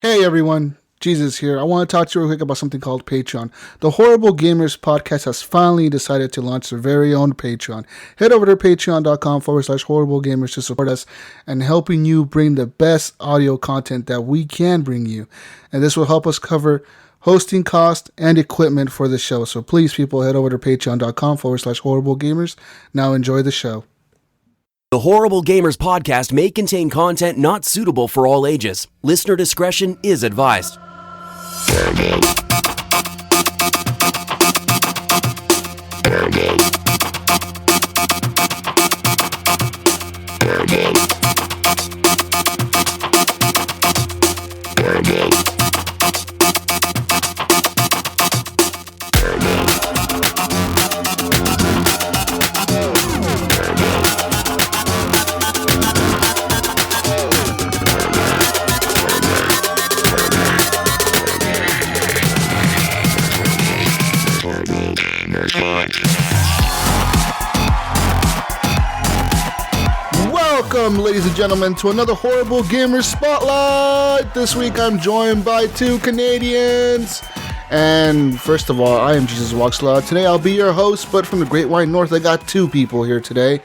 Hey everyone, Jesus here. I want to talk to you real quick about something called Patreon. The Horrible Gamers podcast has finally decided to launch their very own Patreon. Head over to patreon.com/horrible gamers to support us and helping you bring the best audio content that we can bring you. And this will help us cover hosting costs and equipment for the show. So please, people, head over to patreon.com/horrible gamers. Now enjoy the show. The Horrible Gamers podcast may contain content not suitable for all ages. Listener discretion is advised. Welcome, ladies and gentlemen, to another Horrible Gamer Spotlight. This week I'm joined by two Canadians. And first of all, I am Jesus Walkslaw. Today I'll be your host, but from the Great White North, I got two people here today.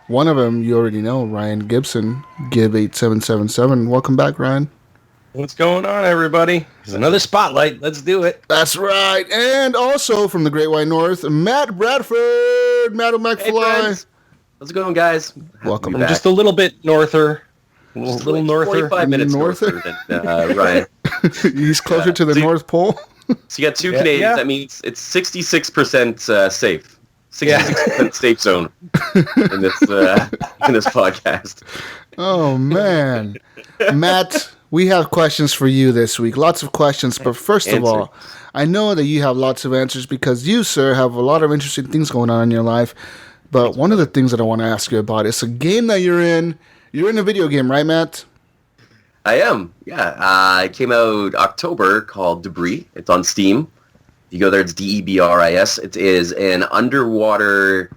One of them you already know, Ryan Gibson, Gib8777. Welcome back, Ryan. What's going on, everybody? There's another spotlight. Let's do it. That's right. And also from the Great White North, Matt Bradford, Matt McFly. How's it going, guys? Welcome. I'm just a little bit norther. A little norther. 45 minutes norther than Ryan. He's closer to the North Pole. So you got two Canadians. Yeah. That means it's 66% safe. 66% safe zone in this podcast. Oh, man. Matt, we have questions for you this week. Lots of questions. But first of all, I know that you have lots of answers because you, sir, have a lot of interesting things going on in your life. But one of the things that I want to ask you about is a game that you're in. You're in a video game, right, Matt? I am, yeah. It came out October called Debris. It's on Steam. If you go there, it's Debris. It is an underwater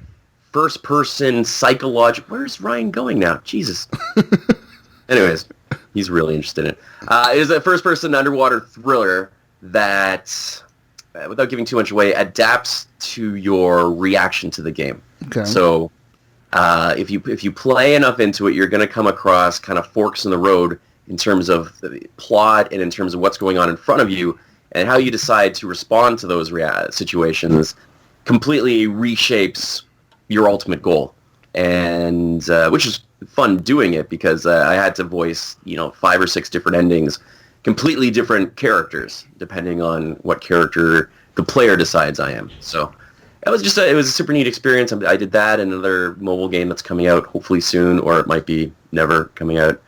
first-person psychological... Where's Ryan going now? Jesus. Anyways, he's really interested in it. It is a first-person underwater thriller that, without giving too much away, adapts to your reaction to the game. Okay. So if you play enough into it, you're going to come across kind of forks in the road in terms of the plot and in terms of what's going on in front of you, and how you decide to respond to those situations completely reshapes your ultimate goal. And which is fun doing it because I had to voice 5 or 6 different endings, completely different characters depending on what character the player decides I am. So it was a super neat experience. I did that, another mobile game that's coming out hopefully soon, or it might be never coming out.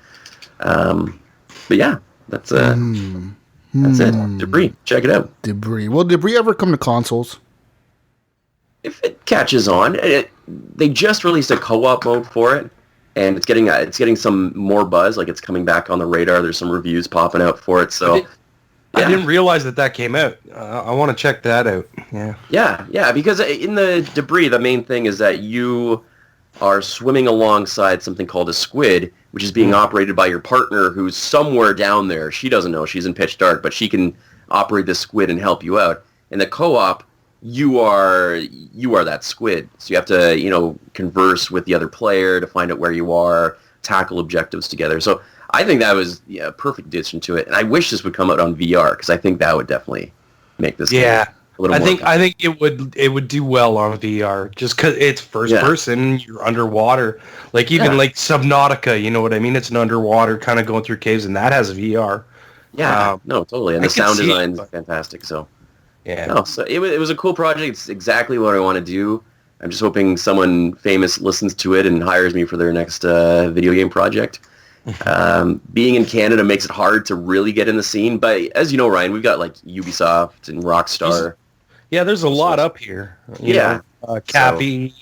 But yeah, that's it. Debris, check it out. Debris. Will Debris ever come to consoles? If it catches on, they just released a co-op mode for it, and it's getting some more buzz. Like it's coming back on the radar. There's some reviews popping out for it. So. I didn't realize that came out. I want to check that out. Yeah, because in the Debris, the main thing is that you are swimming alongside something called a squid, which is being operated by your partner who's somewhere down there. She doesn't know. She's in pitch dark, but she can operate the squid and help you out. In the co-op, you are that squid. So you have to, converse with the other player to find out where you are, tackle objectives together. So I think that was a perfect addition to it, and I wish this would come out on VR because I think that would definitely make this game a little more fun. I think it would do well on VR just because it's first person. You're underwater, like Subnautica. You know what I mean? It's an underwater kind of going through caves, and that has VR. Yeah, no, totally, and the sound design is fantastic. So so it was a cool project. It's exactly what I want to do. I'm just hoping someone famous listens to it and hires me for their next video game project. Being in Canada makes it hard to really get in the scene, but as you know, Ryan, we've got like Ubisoft and Rockstar. Yeah, there's a lot up here. Cappy,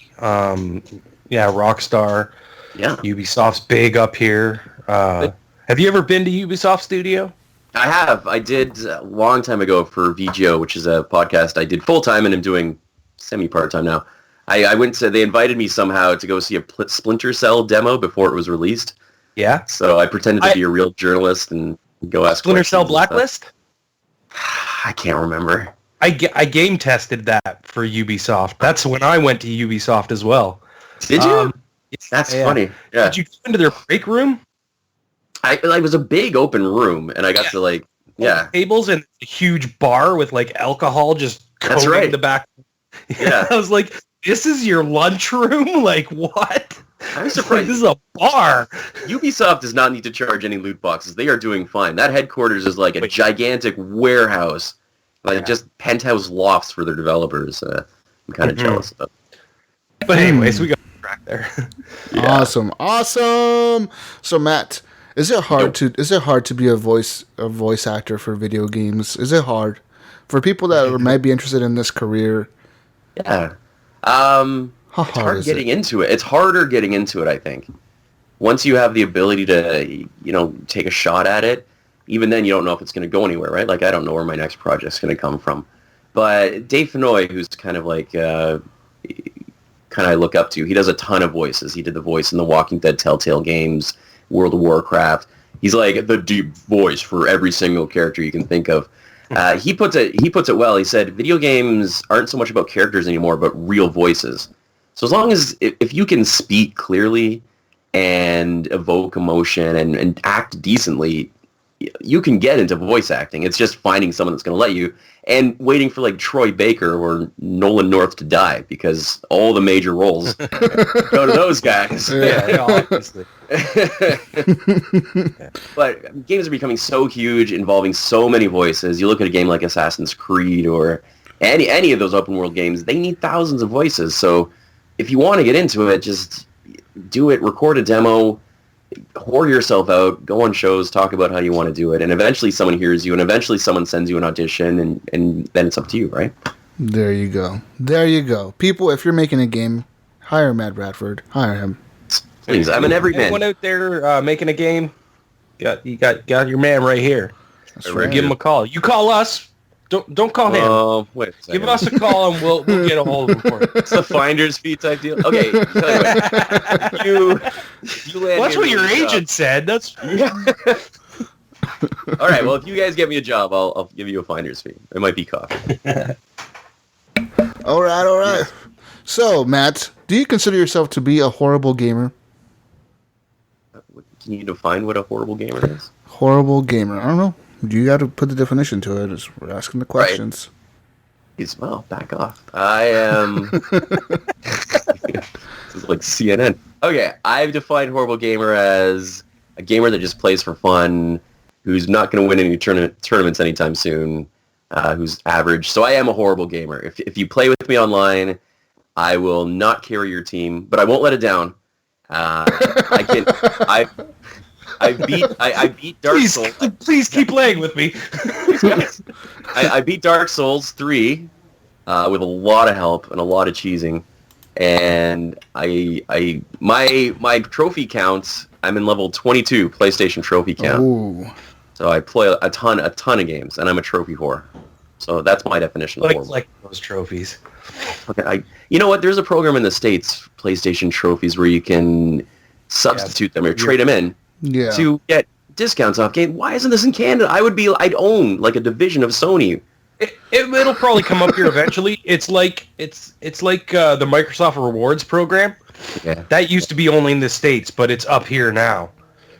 Rockstar. Yeah, Ubisoft's big up here. Have you ever been to Ubisoft Studio? I have. I did a long time ago for VGO, which is a podcast I did full time, and I'm doing semi part time now. I went to, they invited me somehow to go see a Splinter Cell demo before it was released. Yeah. So I pretended to be a real journalist and Go ask Splinter Cell questions and stuff. Blacklist? I can't remember. I game tested that for Ubisoft. That's when I went to Ubisoft as well. Did you? That's funny. Yeah. Did you go into their break room? It was a big open room, and I got to like, tables and a huge bar with like alcohol just coating the back. Yeah. I was like, this is your lunchroom? Like, what? I'm surprised. This is a bar. Ubisoft does not need to charge any loot boxes. They are doing fine. That headquarters is like a gigantic warehouse, like just penthouse lofts for their developers. I'm kind of jealous of that. But anyways, we got track there. Awesome. So Matt, is it hard to be a voice actor for video games? Is it hard for people that might be interested in this career? Yeah. How it's hard getting into it. It's harder getting into it, I think. Once you have the ability to, take a shot at it, even then you don't know if it's going to go anywhere, right? Like, I don't know where my next project's going to come from. But Dave Fennoy, who's kind of like, I look up to, he does a ton of voices. He did the voice in the Walking Dead Telltale games, World of Warcraft. He's like the deep voice for every single character you can think of. He puts it well. He said, video games aren't so much about characters anymore, but real voices. So as long as, if you can speak clearly and evoke emotion and act decently, you can get into voice acting. It's just finding someone that's going to let you and waiting for like Troy Baker or Nolan North to die, because all the major roles go to those guys. Yeah, obviously. But games are becoming so huge, involving so many voices. You look at a game like Assassin's Creed or any of those open world games, they need thousands of voices. So if you want to get into it, just do it, record a demo, whore yourself out, go on shows, talk about how you want to do it, and eventually someone hears you, and eventually someone sends you an audition, and then it's up to you, right? There you go. People, if you're making a game, hire Matt Bradford. Hire him. Please, I'm an everyman. Anyone out there making a game, you got your man right here. That's right. Give him a call. You call us. Don't call him. Wait a second. Give us a call and we'll get a hold of him for you. It's a finder's fee type deal. Okay, tell you what, you land That's me what a your job. agent said. That's All right, well, if you guys get me a job, I'll give you a finder's fee. It might be coffee. All right. So, Matt, do you consider yourself to be a horrible gamer? Can you define what a horrible gamer is? Horrible gamer. I don't know. You got to put the definition to it. We're asking the questions. Well, back off. I am... This is like CNN. Okay, I've defined horrible gamer as a gamer that just plays for fun, who's not going to win any tournaments anytime soon, who's average. So I am a horrible gamer. If you play with me online, I will not carry your team, but I won't let it down. I beat Dark Souls. Please keep playing with me. I beat Dark Souls 3 with a lot of help and a lot of cheesing, and my trophy counts. I'm in level 22 PlayStation trophy count. Ooh. So I play a ton of games, and I'm a trophy whore. So that's my definition of horrible. Like those trophies. Okay, you know what? There's a program in the States, PlayStation trophies, where you can substitute them or trade them in. Yeah. To get discounts off game. Why isn't this in Canada? I'd own like a division of Sony. It'll probably come up here eventually. It's like the Microsoft Rewards program. Yeah. That used to be only in the States, but it's up here now.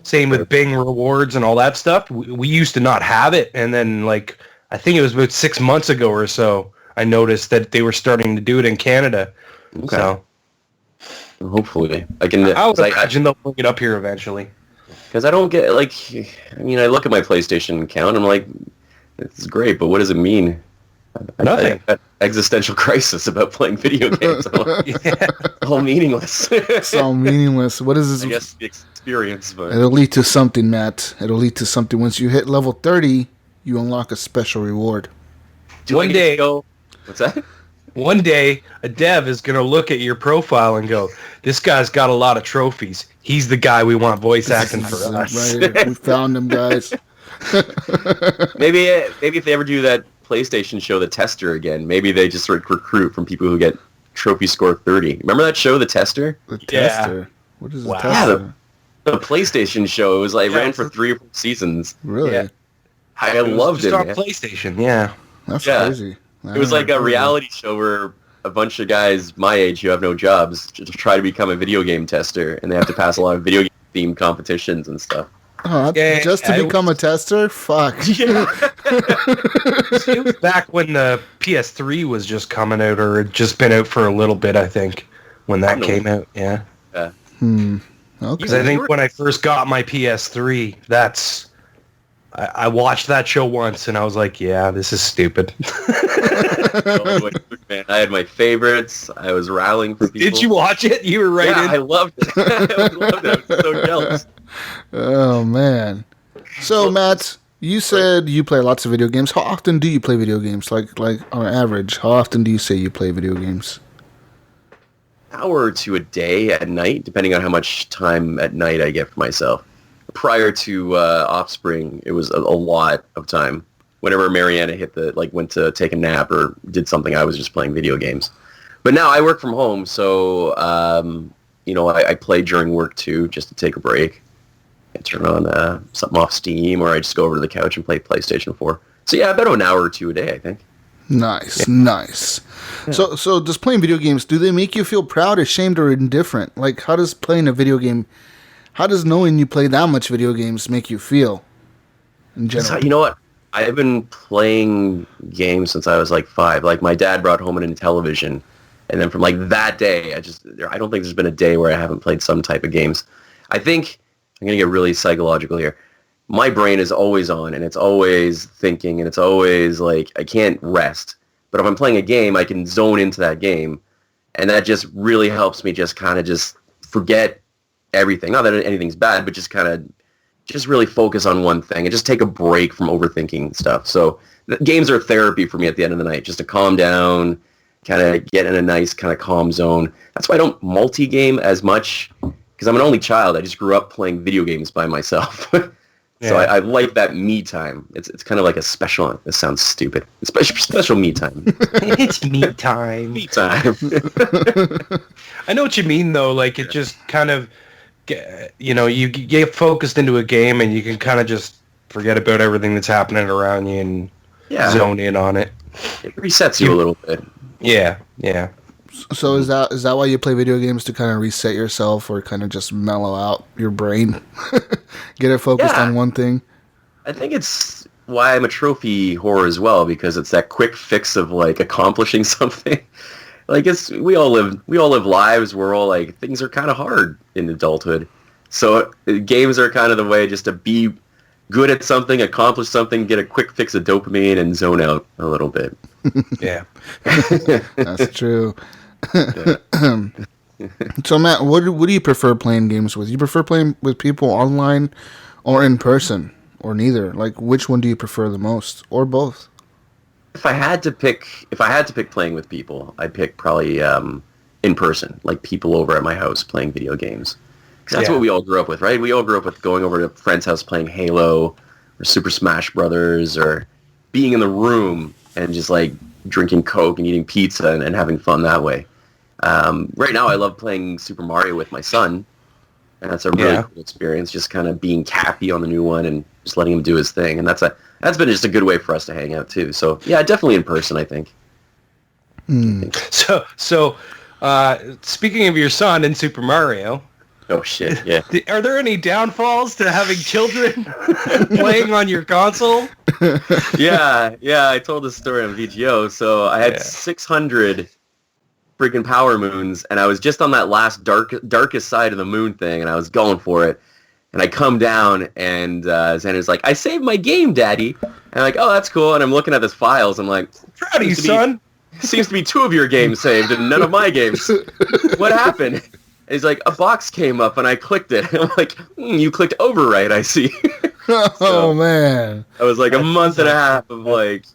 Same with Bing Rewards and all that stuff. We used to not have it, and then I think it was about 6 months ago or so, I noticed that they were starting to do it in Canada. Okay. So hopefully I can. I would imagine they'll bring it up here eventually. Because I don't get, I look at my PlayStation account and I'm like, this is great, but what does it mean? Nothing. I have existential crisis about playing video games. It's all meaningless. It's all meaningless. What is this? I guess the experience, but... It'll lead to something, Matt. It'll lead to something. Once you hit level 30, you unlock a special reward. One day... What's that? One day, a dev is going to look at your profile and go, this guy's got a lot of trophies. He's the guy we want voice acting for us. Right, we found him, guys. Maybe if they ever do that PlayStation show, The Tester, again, maybe they just recruit from people who get trophy score 30. Remember that show, The Tester? The Tester? What is the Wow. Tester? the PlayStation show. It was like ran for 3 or 4 seasons. Really? Yeah. I loved it, on man. PlayStation, yeah. That's crazy. It was like a reality show where a bunch of guys my age who have no jobs just try to become a video game tester, and they have to pass a lot of video game themed competitions and stuff. Just to become a tester? Fuck. Yeah. It was back when the PS3 was just coming out, or had just been out for a little bit, I think, when that came out, yeah. Yeah. Okay. Because I think when I first got my PS3, I watched that show once, and I was like, yeah, this is stupid. Man, I had my favorites. I was rallying for people. Did you watch it? You were right in. I loved it. I loved it. I was so jealous. Oh, man. So, Matt, you said you play lots of video games. How often do you play video games? Like on average, how often do you say you play video games? An hour or two a day at night, depending on how much time at night I get for myself. Prior to Offspring, it was a lot of time. Whenever Mariana went to take a nap or did something, I was just playing video games. But now I work from home, so I play during work too, just to take a break. I turn on something off Steam, or I just go over to the couch and play PlayStation 4. So yeah, about an hour or two a day, I think. Nice. Yeah. So does playing video games, do they make you feel proud, ashamed, or indifferent? Like, how does knowing you play that much video games make you feel in general? So, you know what? I've been playing games since I was like 5. Like, my dad brought home an Intellivision, and then from like that day, I don't think there's been a day where I haven't played some type of games. I think I'm going to get really psychological here. My brain is always on, and it's always thinking, and it's always like, I can't rest. But if I'm playing a game, I can zone into that game, and that just really helps me just kind of just forget everything. Not that anything's bad, but just kind of just really focus on one thing and just take a break from overthinking stuff. So games are therapy for me at the end of the night, just to calm down, kind of get in a nice kind of calm zone. That's why I don't multi-game as much, because I'm an only child. I just grew up playing video games by myself. So I like that me time. It's kind of like a special. This sounds stupid. Special me time. It's me time. Me time. I know what you mean, though. Like, it just kind of, you get focused into a game, and you can kind of just forget about everything that's happening around you and zone in on it. It resets you a little bit. Yeah. So is that why you play video games, to kind of reset yourself, or kind of just mellow out your brain? Get it focused on one thing? I think it's why I'm a trophy whore as well, because it's that quick fix of like accomplishing something. Like, we all live lives where all like things are kind of hard in adulthood. So games are kind of the way just to be good at something, accomplish something, get a quick fix of dopamine, and zone out a little bit. Yeah. That's true. So, Matt, what do you prefer playing games with? You prefer playing with people online or in person, or neither? Like, which one do you prefer the most, or both? If I had to pick playing with people, I'd pick probably in person, like people over at my house playing video games. Because that's what we all grew up with, right? We all grew up with going over to a friend's house playing Halo or Super Smash Brothers, or being in the room and just like drinking Coke and eating pizza and having fun that way. Right now I love playing Super Mario with my son, and that's a really cool experience, just kind of being Cappy on the new one and just letting him do his thing. And that's been just a good way for us to hang out too. So yeah, definitely in person, I think. So speaking of your son in Super Mario, oh shit, yeah. Are there any downfalls to having children playing on your console? Yeah, I told this story on VGO. So I had 600 freaking power moons, and I was just on that last darkest side of the moon thing, and I was going for it. And I come down, and Xander's like, "I saved my game, Daddy." And I'm like, "Oh, that's cool." And I'm looking at his files. I'm like, "Proud of you, son." Seems to be 2 of your games saved and none of my games. What happened? And he's like, "A box came up, and I clicked it." And I'm like, "You clicked overwrite, I see." Oh, man. I was like a month and a half of like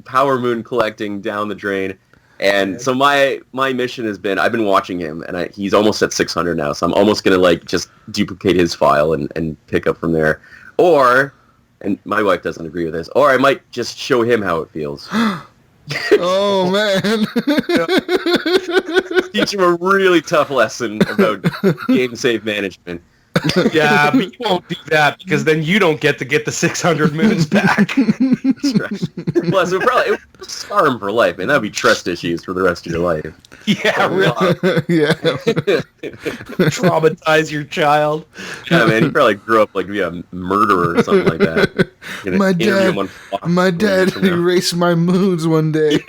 power moon collecting down the drain. And so my mission has been, I've been watching him, and he's almost at 600 now, so I'm almost going to like just duplicate his file and pick up from there. Or, and my wife doesn't agree with this, or I might just show him how it feels. Oh, man. Teach him a really tough lesson about game save management. Yeah, but you won't do that because then you don't get the 600 moons back. That's right. Plus, it would scar him for life, man. That would be trust issues for the rest of your life. Yeah, really. Yeah. Traumatize your child. Yeah, man, he probably grew up like a murderer or something like that. My dad erased my moons one day.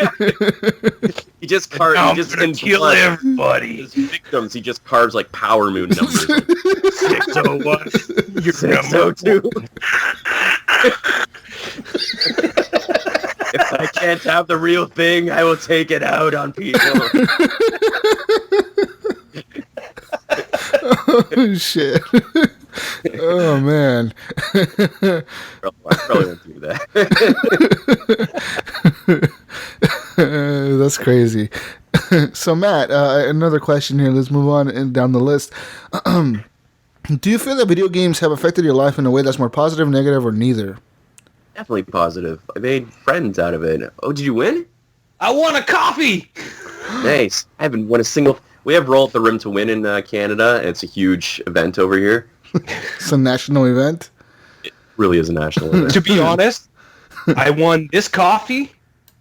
He just carved. I'm He just gonna kill everybody. His victims. He just carves like power moon numbers. Like, 601. You're 602. If I can't have the real thing, I will take it out on people. Oh, shit. Oh, man. I probably won't do that. That's crazy. So, Matt, another question here. Let's move on and down the list. Do you feel that video games have affected your life in a way that's more positive, negative, or neither? Definitely positive. I made friends out of it. Oh, did you win? I want a coffee. Nice. I haven't won a single... We have Roll at the Rim to Win in Canada. It's a huge event over here. It's a national event? It really is a national event. To be honest, I won this coffee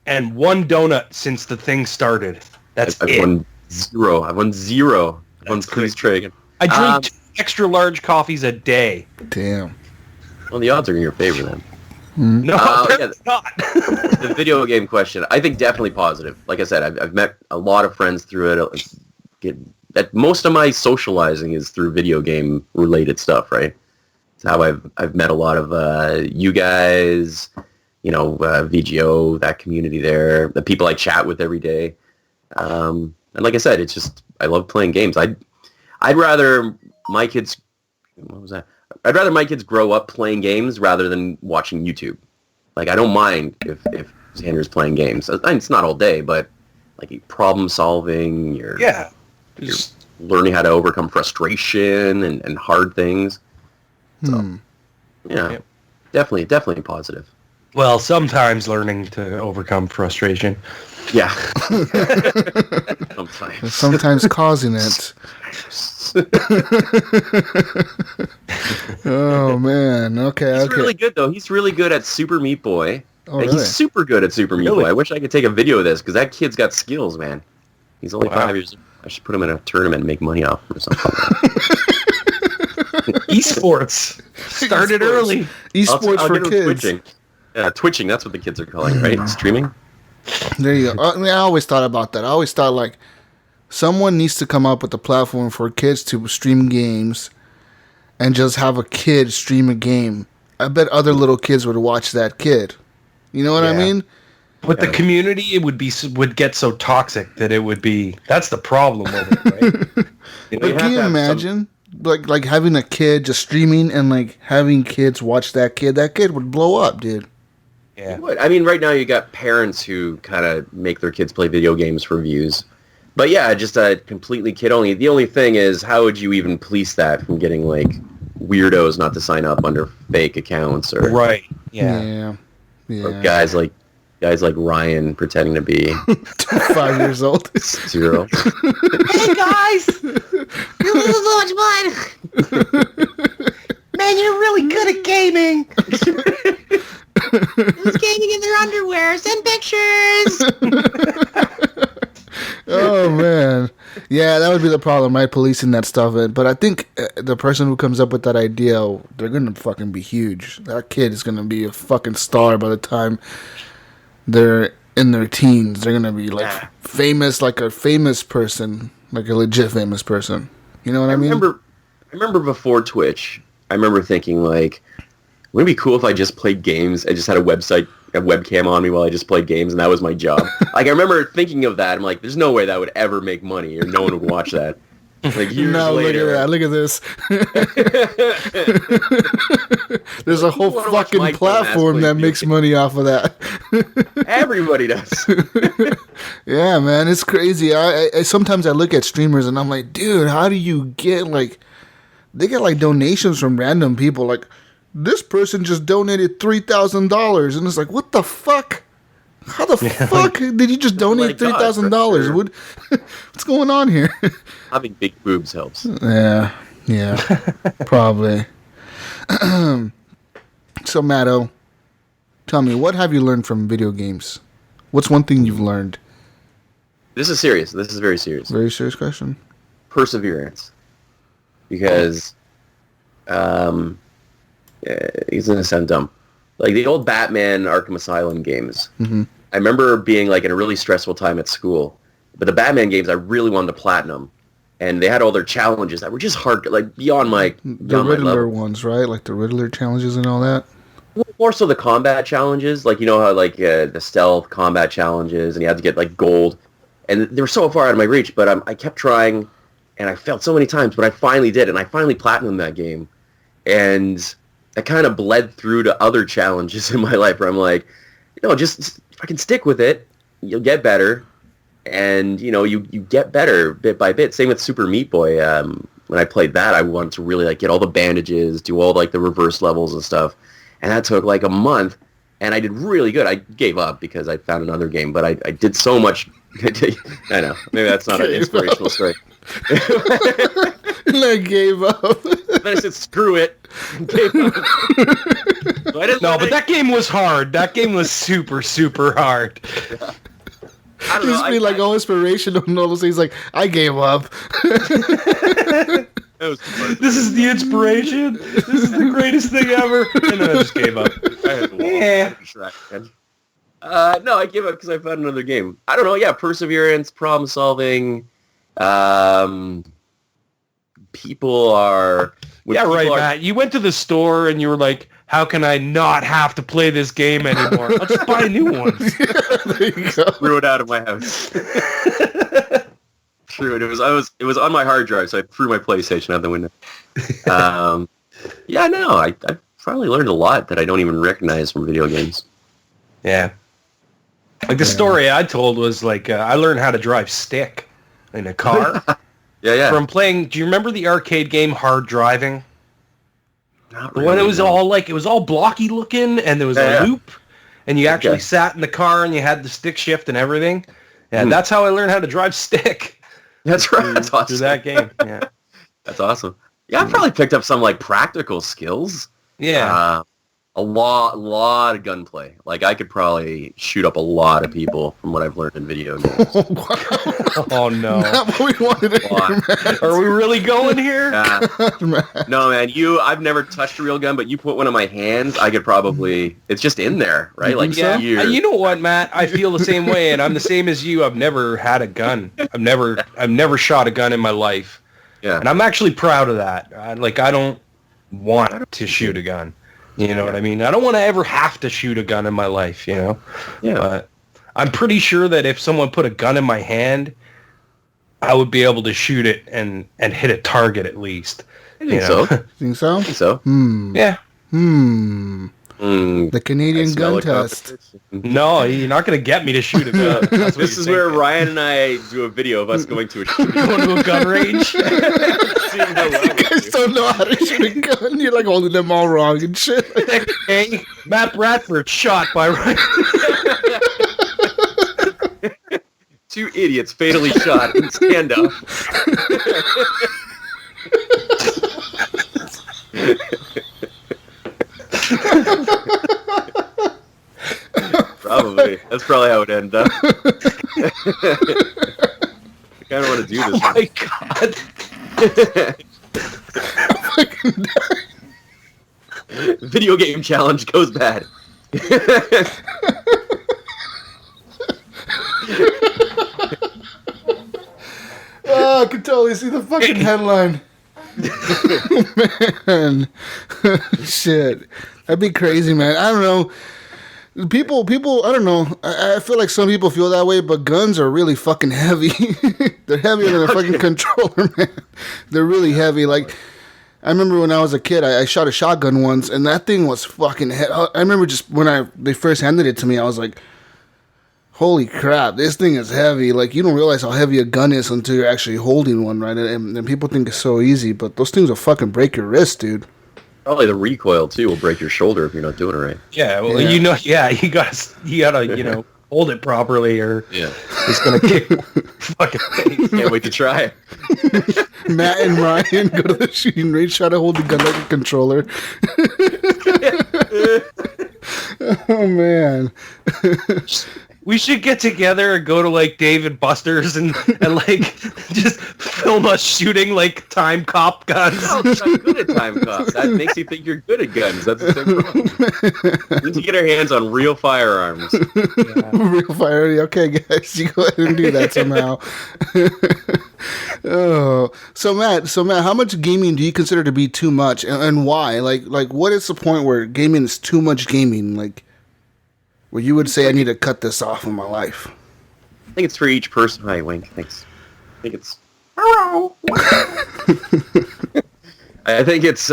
and one donut since the thing started. That's I've it. won zero. I've won zero. I've won Please Trade. I drink 2 extra large coffees a day. Damn. Well, the odds are in your favor then. No, yeah. not. The video game question, I think definitely positive. Like I said, I've met a lot of friends through it. Most of my socializing is through video game related stuff, right? It's how I've met a lot of you guys, VGO, that community there, the people I chat with every day. And like I said, it's just I love playing games. I'd rather my kids. What was that? I'd rather my kids grow up playing games rather than watching YouTube. Like, I don't mind if Xander's playing games. It's not all day, but like problem solving, you're learning how to overcome frustration and hard things. So, yeah, definitely positive. Well, sometimes learning to overcome frustration. Yeah. Sometimes causing it. Oh, man. Okay. He's really good, though. He's really good at Super Meat Boy. Oh, really? He's super good at Super Meat Boy. I wish I could take a video of this, because that kid's got skills, man. He's only 5 years old. I should put him in a tournament and make money off him or something. Esports. Started early. Esports I'll for get him kids. Twitching. Yeah, twitching, that's what the kids are calling, right? Streaming? There you go. I always thought about that. I always thought, like, someone needs to come up with a platform for kids to stream games and just have a kid stream a game. I bet other little kids would watch that kid. You know what I mean? But the community, it would get so toxic that it would be... That's the problem with it, right? But can you imagine, like having a kid just streaming and, like, having kids watch that kid? That kid would blow up, dude. Yeah. I mean, right now you got parents who kind of make their kids play video games for views. But yeah, just a completely kid-only. The only thing is, how would you even police that from getting, like, weirdos not to sign up under fake accounts? Or Right, yeah. Or guys like Ryan pretending to be 5 years old. 0. Hey guys! This is so much fun! Man, you're really good at gaming! Who's gaming in their underwear? Send pictures! Oh, man. Yeah, that would be the problem, right? Policing that stuff. But I think the person who comes up with that idea, they're going to fucking be huge. That kid is going to be a fucking star by the time they're in their teens. They're going to be, like, famous, like a famous person, like a legit famous person. You know what I mean? I remember before Twitch, I remember thinking, like, wouldn't it be cool if I just played games? I just had a webcam on me while I just played games, and that was my job. Like, I remember thinking of that. I'm like, there's no way that would ever make money, or no one would watch that. Like, years later. Look at this. There's a whole fucking platform that makes money off of that. Everybody does. Yeah, man, it's crazy. I sometimes I look at streamers and I'm like, dude, how do you get, like, they get, like, donations from random people, like, this person just donated $3,000, and it's like, what the fuck? How the fuck did you just donate $3,000? What's going on here? Having big boobs helps. Yeah, Yeah, probably. So, Matto, tell me, what have you learned from video games? What's one thing you've learned? This is serious. This is very serious. Very serious question. Perseverance. Because, he's going to sound dumb. Like the old Batman Arkham Asylum games. Mm-hmm. I remember being like in a really stressful time at school. But the Batman games, I really wanted to platinum. And they had all their challenges that were just hard, like beyond my The my Riddler level. ones, right? Like the Riddler challenges and all that. More so the combat challenges, like you know how like the stealth combat challenges, and you had to get like gold, and they were so far out of my reach. But I kept trying, and I failed so many times. But I finally did, and I finally platinumed that game, and that kind of bled through to other challenges in my life where I'm like, you know, just if I can stick with it, you'll get better, and you know you get better bit by bit. Same with Super Meat Boy. When I played that, I wanted to really like get all the bandages, do all like the reverse levels and stuff. And that took like a month, and I did really good. I gave up because I found another game, but I did so much. I know. Maybe that's not an inspirational story. And I gave up. Then I said, screw it. Gave up. So I didn't No, learn but that game was hard. That game was super, super hard. I don't know. Just be like all inspirational and all those things. Like, I gave up. It was too hard. This is the inspiration. This is the greatest thing ever. And then I just gave up. I had to walk. Yeah. No, I gave up because I found another game. I don't know. Yeah, perseverance, problem solving. People are. Yeah, right, Matt. You went to the store and you were like, how can I not have to play this game anymore? I'll just buy new ones. There you go. Threw it out of my house. True, it was on my hard drive, so I threw my PlayStation out the window. Yeah, no, I probably learned a lot that I don't even recognize from video games. Yeah. Like the story I told was like, I learned how to drive stick in a car. Yeah. From playing, do you remember the arcade game Hard Driving? Not When really, it was no. all like, it was all blocky looking and there was Yeah. a loop and you actually Okay. sat in the car and you had the stick shift and everything. Yeah, Hmm. that's how I learned how to drive stick. That's right. That's awesome. Through that game. Yeah. That's awesome. Yeah, I probably picked up some like practical skills. Yeah. A lot of gunplay. Like I could probably shoot up a lot of people from what I've learned in video games. Oh no. Not what we wanted to hear, man. Are we really going here? No, man. I've never touched a real gun, but you put one in my hands, I could probably. It's just in there, right? You Like think so? years. You know what, Matt? I feel the same way, and I'm the same as you. I've never had a gun. I've never shot a gun in my life, Yeah. and I'm actually proud of that. I don't want to shoot a gun. You know what I mean? I don't want to ever have to shoot a gun in my life. You know? Yeah. But I'm pretty sure that if someone put a gun in my hand, I would be able to shoot it and hit a target at least. I think so. Think so? I think so. Yeah. The Canadian I smell gun a test. competition. No, you're not going to get me to shoot a gun. That's what This you're is where thinking. Ryan and I do a video of us going to a shooting Going to a gun range. seeing how well You guys don't know how to shoot a gun. You're like holding them all wrong and shit. Hey, Matt Bradford shot by Ryan. two idiots fatally shot in stand-up. Probably. That's probably how it ended up. I kind of want to do this. Oh my god. Video game challenge goes bad. Oh, I can totally see the fucking headline. Man. Shit. That'd be crazy, man. I don't know. People, I don't know. I feel like some people feel that way, but guns are really fucking heavy. They're heavier than a fucking controller, man. They're really heavy. Like, I remember when I was a kid, I shot a shotgun once, and that thing was fucking heavy. I remember just when they first handed it to me, I was like, holy crap, this thing is heavy. Like, you don't realize how heavy a gun is until you're actually holding one, right? And people think it's so easy, but those things will fucking break your wrist, dude. Probably the recoil too will break your shoulder if you're not doing it right. Yeah, well, Yeah. you gotta, hold it properly, or it's gonna kick my fucking face. Can't wait to try it. Matt and Ryan go to the shooting range, try to hold the gun like a controller. Oh man. We should get together and go to like Dave and Buster's and like just film us shooting like time cop guns. Oh, I'm good at time cop. That makes you think you're good at guns. That's the same problem. We need to get our hands on real firearms. Real fire. Okay, guys, you go ahead and do that somehow. Oh, so Matt, how much gaming do you consider to be too much, and why? Like, what is the point where gaming is too much gaming? Like, where you would say I need to cut this off in my life? I think it's for each person. Hi, Wink. Thanks. I think it's. Hello. I think it's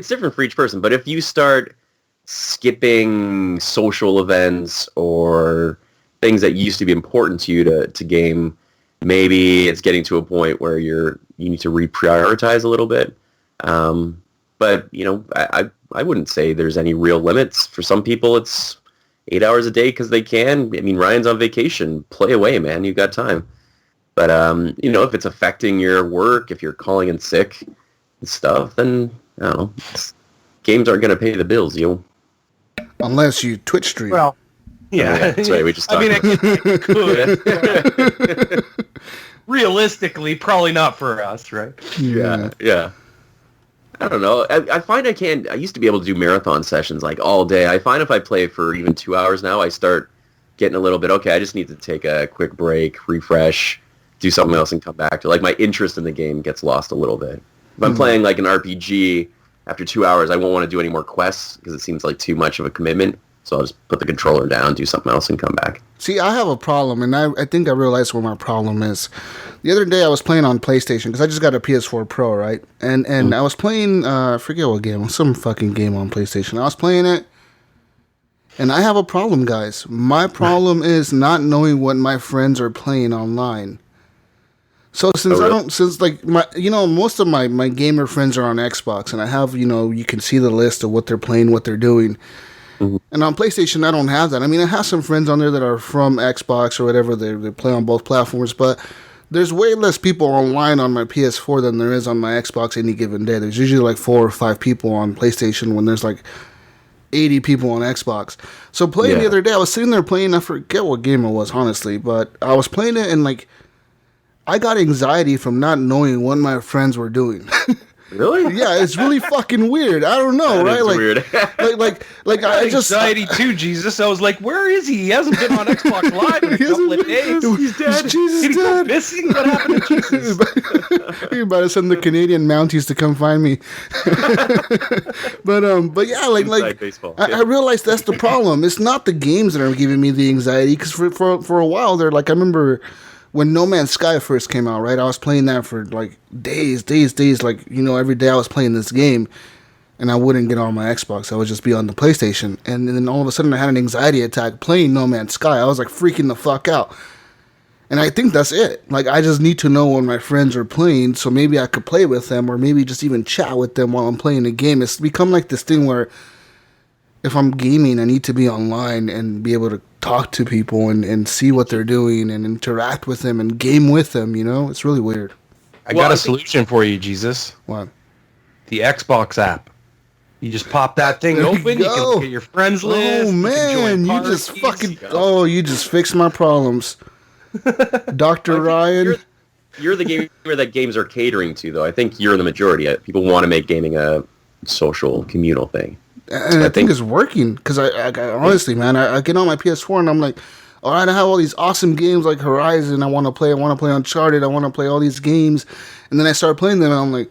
different for each person. But if you start skipping social events or things that used to be important to you to game, maybe it's getting to a point where you need to reprioritize a little bit. But I wouldn't say there's any real limits. For some people, it's 8 hours a day because they can. I mean, Ryan's on vacation. Play away, man. You've got time. But, if it's affecting your work, if you're calling in sick and stuff, then, I don't know. Games aren't going to pay the bills, Unless you Twitch stream. Well, yeah. That's right. We just talked it could. Realistically, probably not for us, right? Yeah. I don't know. I find I used to be able to do marathon sessions like all day. I find if I play for even 2 hours now, I start getting a little bit, okay, I just need to take a quick break, refresh, do something else and come back to, like, my interest in the game gets lost a little bit. If I'm playing like an RPG, after 2 hours, I won't want to do any more quests because it seems like too much of a commitment. So I'll just put the controller down, do something else, and come back. See, I have a problem, and I think I realized what my problem is. The other day I was playing on PlayStation, because I just got a PS4 Pro, right? And I was playing, I forget what game, some fucking game on PlayStation. I was playing it, and I have a problem, guys. My problem is not knowing what my friends are playing online. So most of my gamer friends are on Xbox, and I have, you can see the list of what they're playing, what they're doing. Mm-hmm. And on PlayStation, I don't have that. I mean, I have some friends on there that are from Xbox or whatever. They play on both platforms, but there's way less people online on my PS4 than there is on my Xbox any given day. There's usually like 4 or 5 people on PlayStation when there's like 80 people on Xbox. So playing the other day, I was sitting there playing, I forget what game it was, honestly, but I was playing it and like, I got anxiety from not knowing what my friends were doing. Really? Yeah, it's really fucking weird. I don't know, right? Like, weird. I just anxiety too, Jesus. I was like, where is he? He hasn't been on Xbox Live in a couple of days. He's dead. Jesus Did he go missing? What happened to Jesus? You better send the Canadian Mounties to come find me. but yeah, like baseball. I realized that's the problem. It's not the games that are giving me the anxiety, because for a while there, like I remember when No Man's Sky first came out, right? I was playing that for like days, like, every day I was playing this game, and I wouldn't get on my Xbox. I would just be on the PlayStation. And then all of a sudden I had an anxiety attack playing No Man's Sky. I was like freaking the fuck out. And I think that's it. Like, I just need to know when my friends are playing, so maybe I could play with them, or maybe just even chat with them while I'm playing the game. It's become like this thing where if I'm gaming, I need to be online and be able to talk to people and see what they're doing and interact with them and game with them, It's really weird. I got a solution for you, Jesus. What? The Xbox app. You just pop that thing open, you can look at your friends list. Oh, man, you just fixed my problems. Dr. Ryan. You're the gamer that games are catering to, though. I think you're the majority. People want to make gaming a social, communal thing. And I think it's working, because I honestly, man, I get on my PS4 and I'm like, all right, I have all these awesome games like Horizon I want to play Uncharted, I want to play all these games, and then I start playing them and I'm like,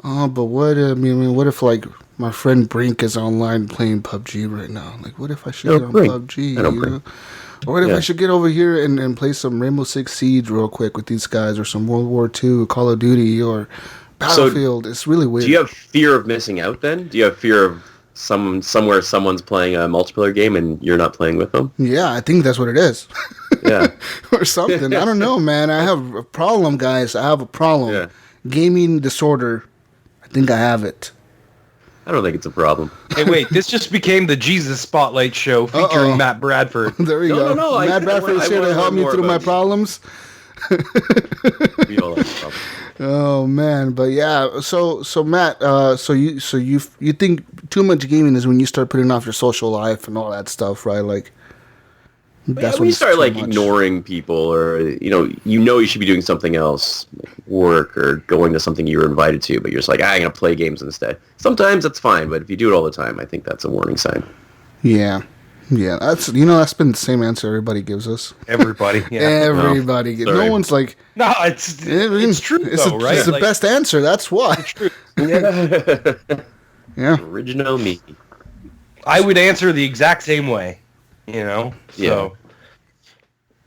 oh, but what if like my friend Brink is online playing PUBG right now? Like, what if I should get on PUBG, Or what if I should get over here and play some Rainbow Six Siege real quick with these guys, or some World War II, Call of Duty, or Battlefield? It's really weird. Do you have fear of missing out then? Do you have fear of somewhere someone's playing a multiplayer game and you're not playing with them? Yeah, I think that's what it is. Yeah. Or something. I don't know, man. I have a problem, guys. I have a problem. Yeah. Gaming disorder. I think I have it. I don't think it's a problem. Hey, wait, this just became the Jesus Spotlight show featuring Matt Bradford. There you go. No. Matt Bradford is here to help me through my problems. We all have problems. Oh man, but yeah. So Matt, so you think too much gaming is when you start putting off your social life and all that stuff, right? Like That's when you start like ignoring people, or you should be doing something else, like work or going to something you were invited to, but you're just like, I'm gonna play games instead. Sometimes that's fine, but if you do it all the time, I think that's a warning sign. Yeah. That's that's been the same answer everybody gives us. Everybody, yeah. Everybody. No one's like. No, it's true though, right? It's the best answer. That's why. It's true. Yeah. Original me. I would answer the exact same way. So. Yeah.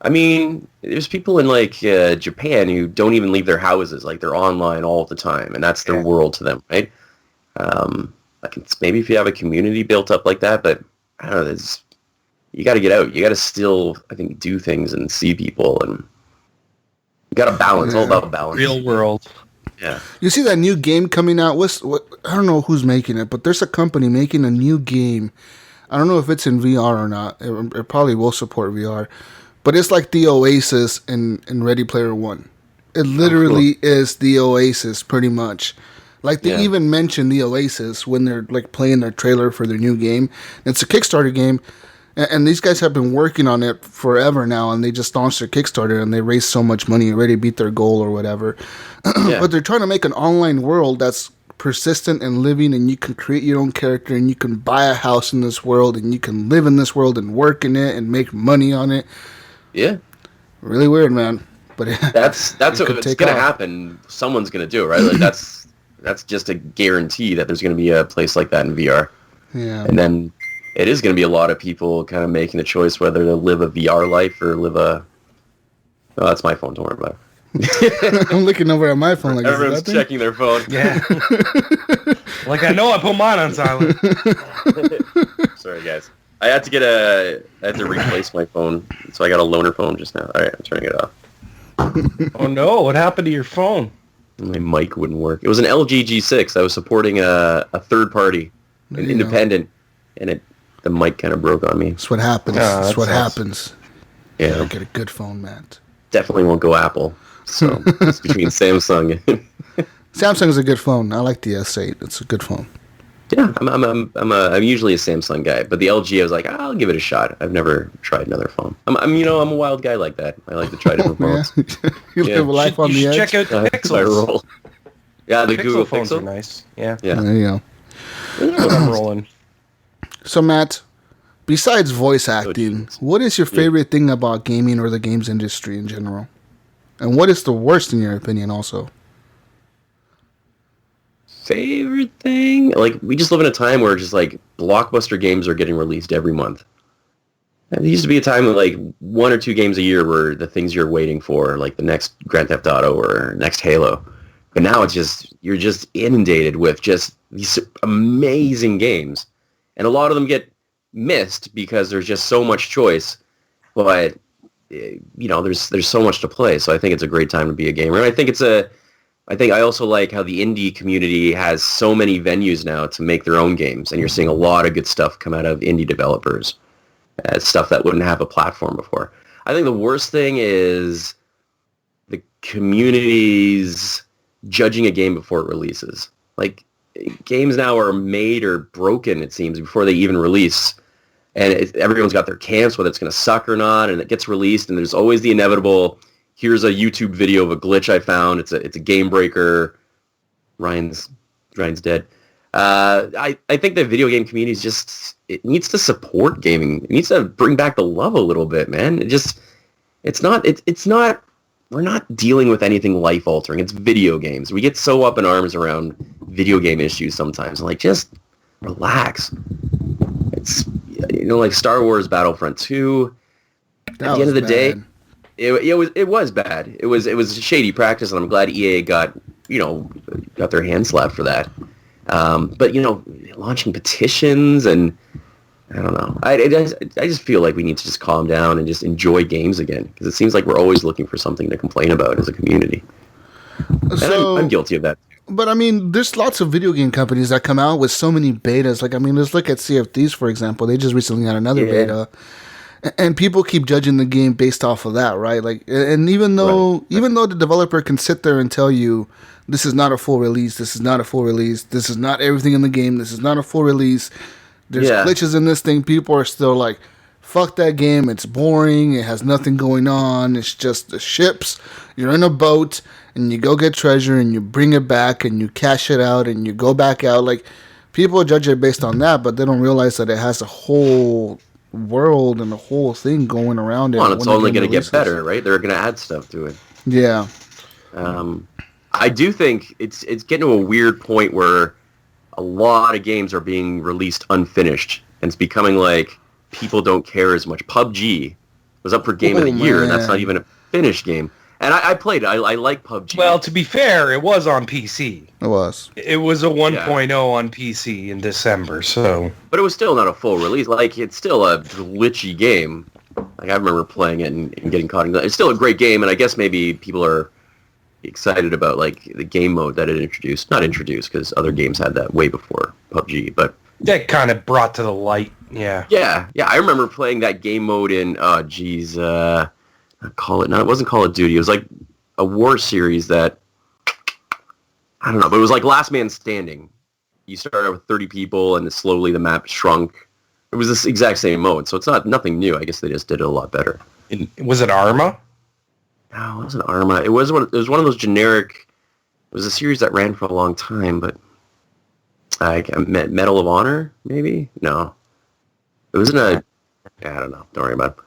I mean, there's people in like Japan who don't even leave their houses. Like they're online all the time, and that's their world to them, right? Maybe if you have a community built up like that, but I don't know. You got to get out. You got to still, I think, do things and see people, and you got to balance. All about balance. Real world. Yeah. You see that new game coming out? I don't know who's making it, but there's a company making a new game. I don't know if it's in VR or not. It probably will support VR. But it's like the Oasis in Ready Player One. It literally is the Oasis, pretty much. Like, they even mention the Oasis when they're, like, playing their trailer for their new game. It's a Kickstarter game, and these guys have been working on it forever now, and they just launched their Kickstarter, and they raised so much money, already beat their goal or whatever. But they're trying to make an online world that's persistent and living, and you can create your own character, and you can buy a house in this world, and you can live in this world and work in it and make money on it. Yeah. Really weird, man. But that's what it's going to happen. Someone's going to do it, right? Like that's just a guarantee that there's going to be a place like that in VR. Yeah. And then it is going to be a lot of people kind of making the choice whether to live a VR life or live a... Oh, that's my phone. Don't worry about it. I'm looking over at my phone like everyone's checking their phone. Yeah. Like, I know I put mine on silent. Sorry, guys. I had to replace my phone, so I got a loaner phone just now. All right, I'm turning it off. Oh no, what happened to your phone? My mic wouldn't work. It was an LG G6. I was supporting a third party, an independent, and the mic kind of broke on me. That's what happens. That's what happens. Yeah. You get a good phone, Matt. Definitely won't go Apple. So it's between Samsung. Samsung is a good phone. I like the S8. It's a good phone. Yeah, I'm usually a Samsung guy, but the LG I was like, I'll give it a shot. I've never tried another phone. I'm a wild guy like that. I like to try different phones. You live a life on the edge. Check out the Pixels. Yeah, the Google phones Pixel are nice. Yeah. There you go. That's what I'm rolling. So Matt, besides voice acting, what is your favorite thing about gaming or the games industry in general? And what is the worst in your opinion also? Favorite thing? Like, we just live in a time where just like blockbuster games are getting released every month. And there used to be a time when like 1 or 2 games a year were the things you're waiting for, like the next Grand Theft Auto or next Halo. But now it's just, you're just inundated with just these amazing games. And a lot of them get missed because there's just so much choice. But, there's so much to play. So I think it's a great time to be a gamer. And I think I also like how the indie community has so many venues now to make their own games, and you're seeing a lot of good stuff come out of indie developers, stuff that wouldn't have a platform before. I think the worst thing is the community's judging a game before it releases. Like, games now are made or broken, it seems, before they even release, and everyone's got their camps, whether it's going to suck or not, and it gets released, and there's always the inevitable... Here's a YouTube video of a glitch I found. It's a game breaker. Ryan's dead. I think the video game community is it needs to support gaming. It needs to bring back the love a little bit, man. It's not. We're not dealing with anything life altering. It's video games. We get so up in arms around video game issues sometimes. Like, just relax. It's like Star Wars Battlefront 2. At the end of the day. It was bad. It was shady practice, and I'm glad EA got their hand slapped for that. But launching petitions, and I don't know. I just feel like we need to just calm down and just enjoy games again, because it seems like we're always looking for something to complain about as a community. And I'm guilty of that. But I mean, there's lots of video game companies that come out with so many betas. Like, I mean, let's look at Sea of Thieves, for example. They just recently had another beta, and people keep judging the game based off of that, right? Like, and even though the developer can sit there and tell you, this is not a full release, this is not a full release, this is not everything in the game, this is not a full release. There's glitches in this thing. People are still like, fuck that game. It's boring. It has nothing going on. It's just the ships. You're in a boat and you go get treasure and you bring it back and you cash it out and you go back out. Like, people judge it based on that, but they don't realize that it has a whole world and a whole thing going around it. Well, it's only going to get better, right? They're going to add stuff to it. Yeah. I do think it's getting to a weird point where a lot of games are being released unfinished, and it's becoming like people don't care as much. PUBG was up for Game of the Year, and that's not even a finished game. And I played it. I like PUBG. Well, to be fair, it was on PC. It was. It was a 1.0 on PC in December, so... But it was still not a full release. Like, it's still a glitchy game. Like, I remember playing it and getting caught in... It's still a great game, and I guess maybe people are excited about, like, the game mode that it introduced. Not introduced, because other games had that way before PUBG, but... That kind of brought to the light, yeah. Yeah, I remember playing that game mode in, it wasn't Call of Duty. It was like a war series that, I don't know, but it was like Last Man Standing. You started out with 30 people, and slowly the map shrunk. It was this exact same mode, so it's nothing new. I guess they just did it a lot better. Was it Arma? No, it wasn't Arma. It was one of those generic. It was a series that ran for a long time, but Medal of Honor, maybe? No, it wasn't a. I don't know. Don't worry about it.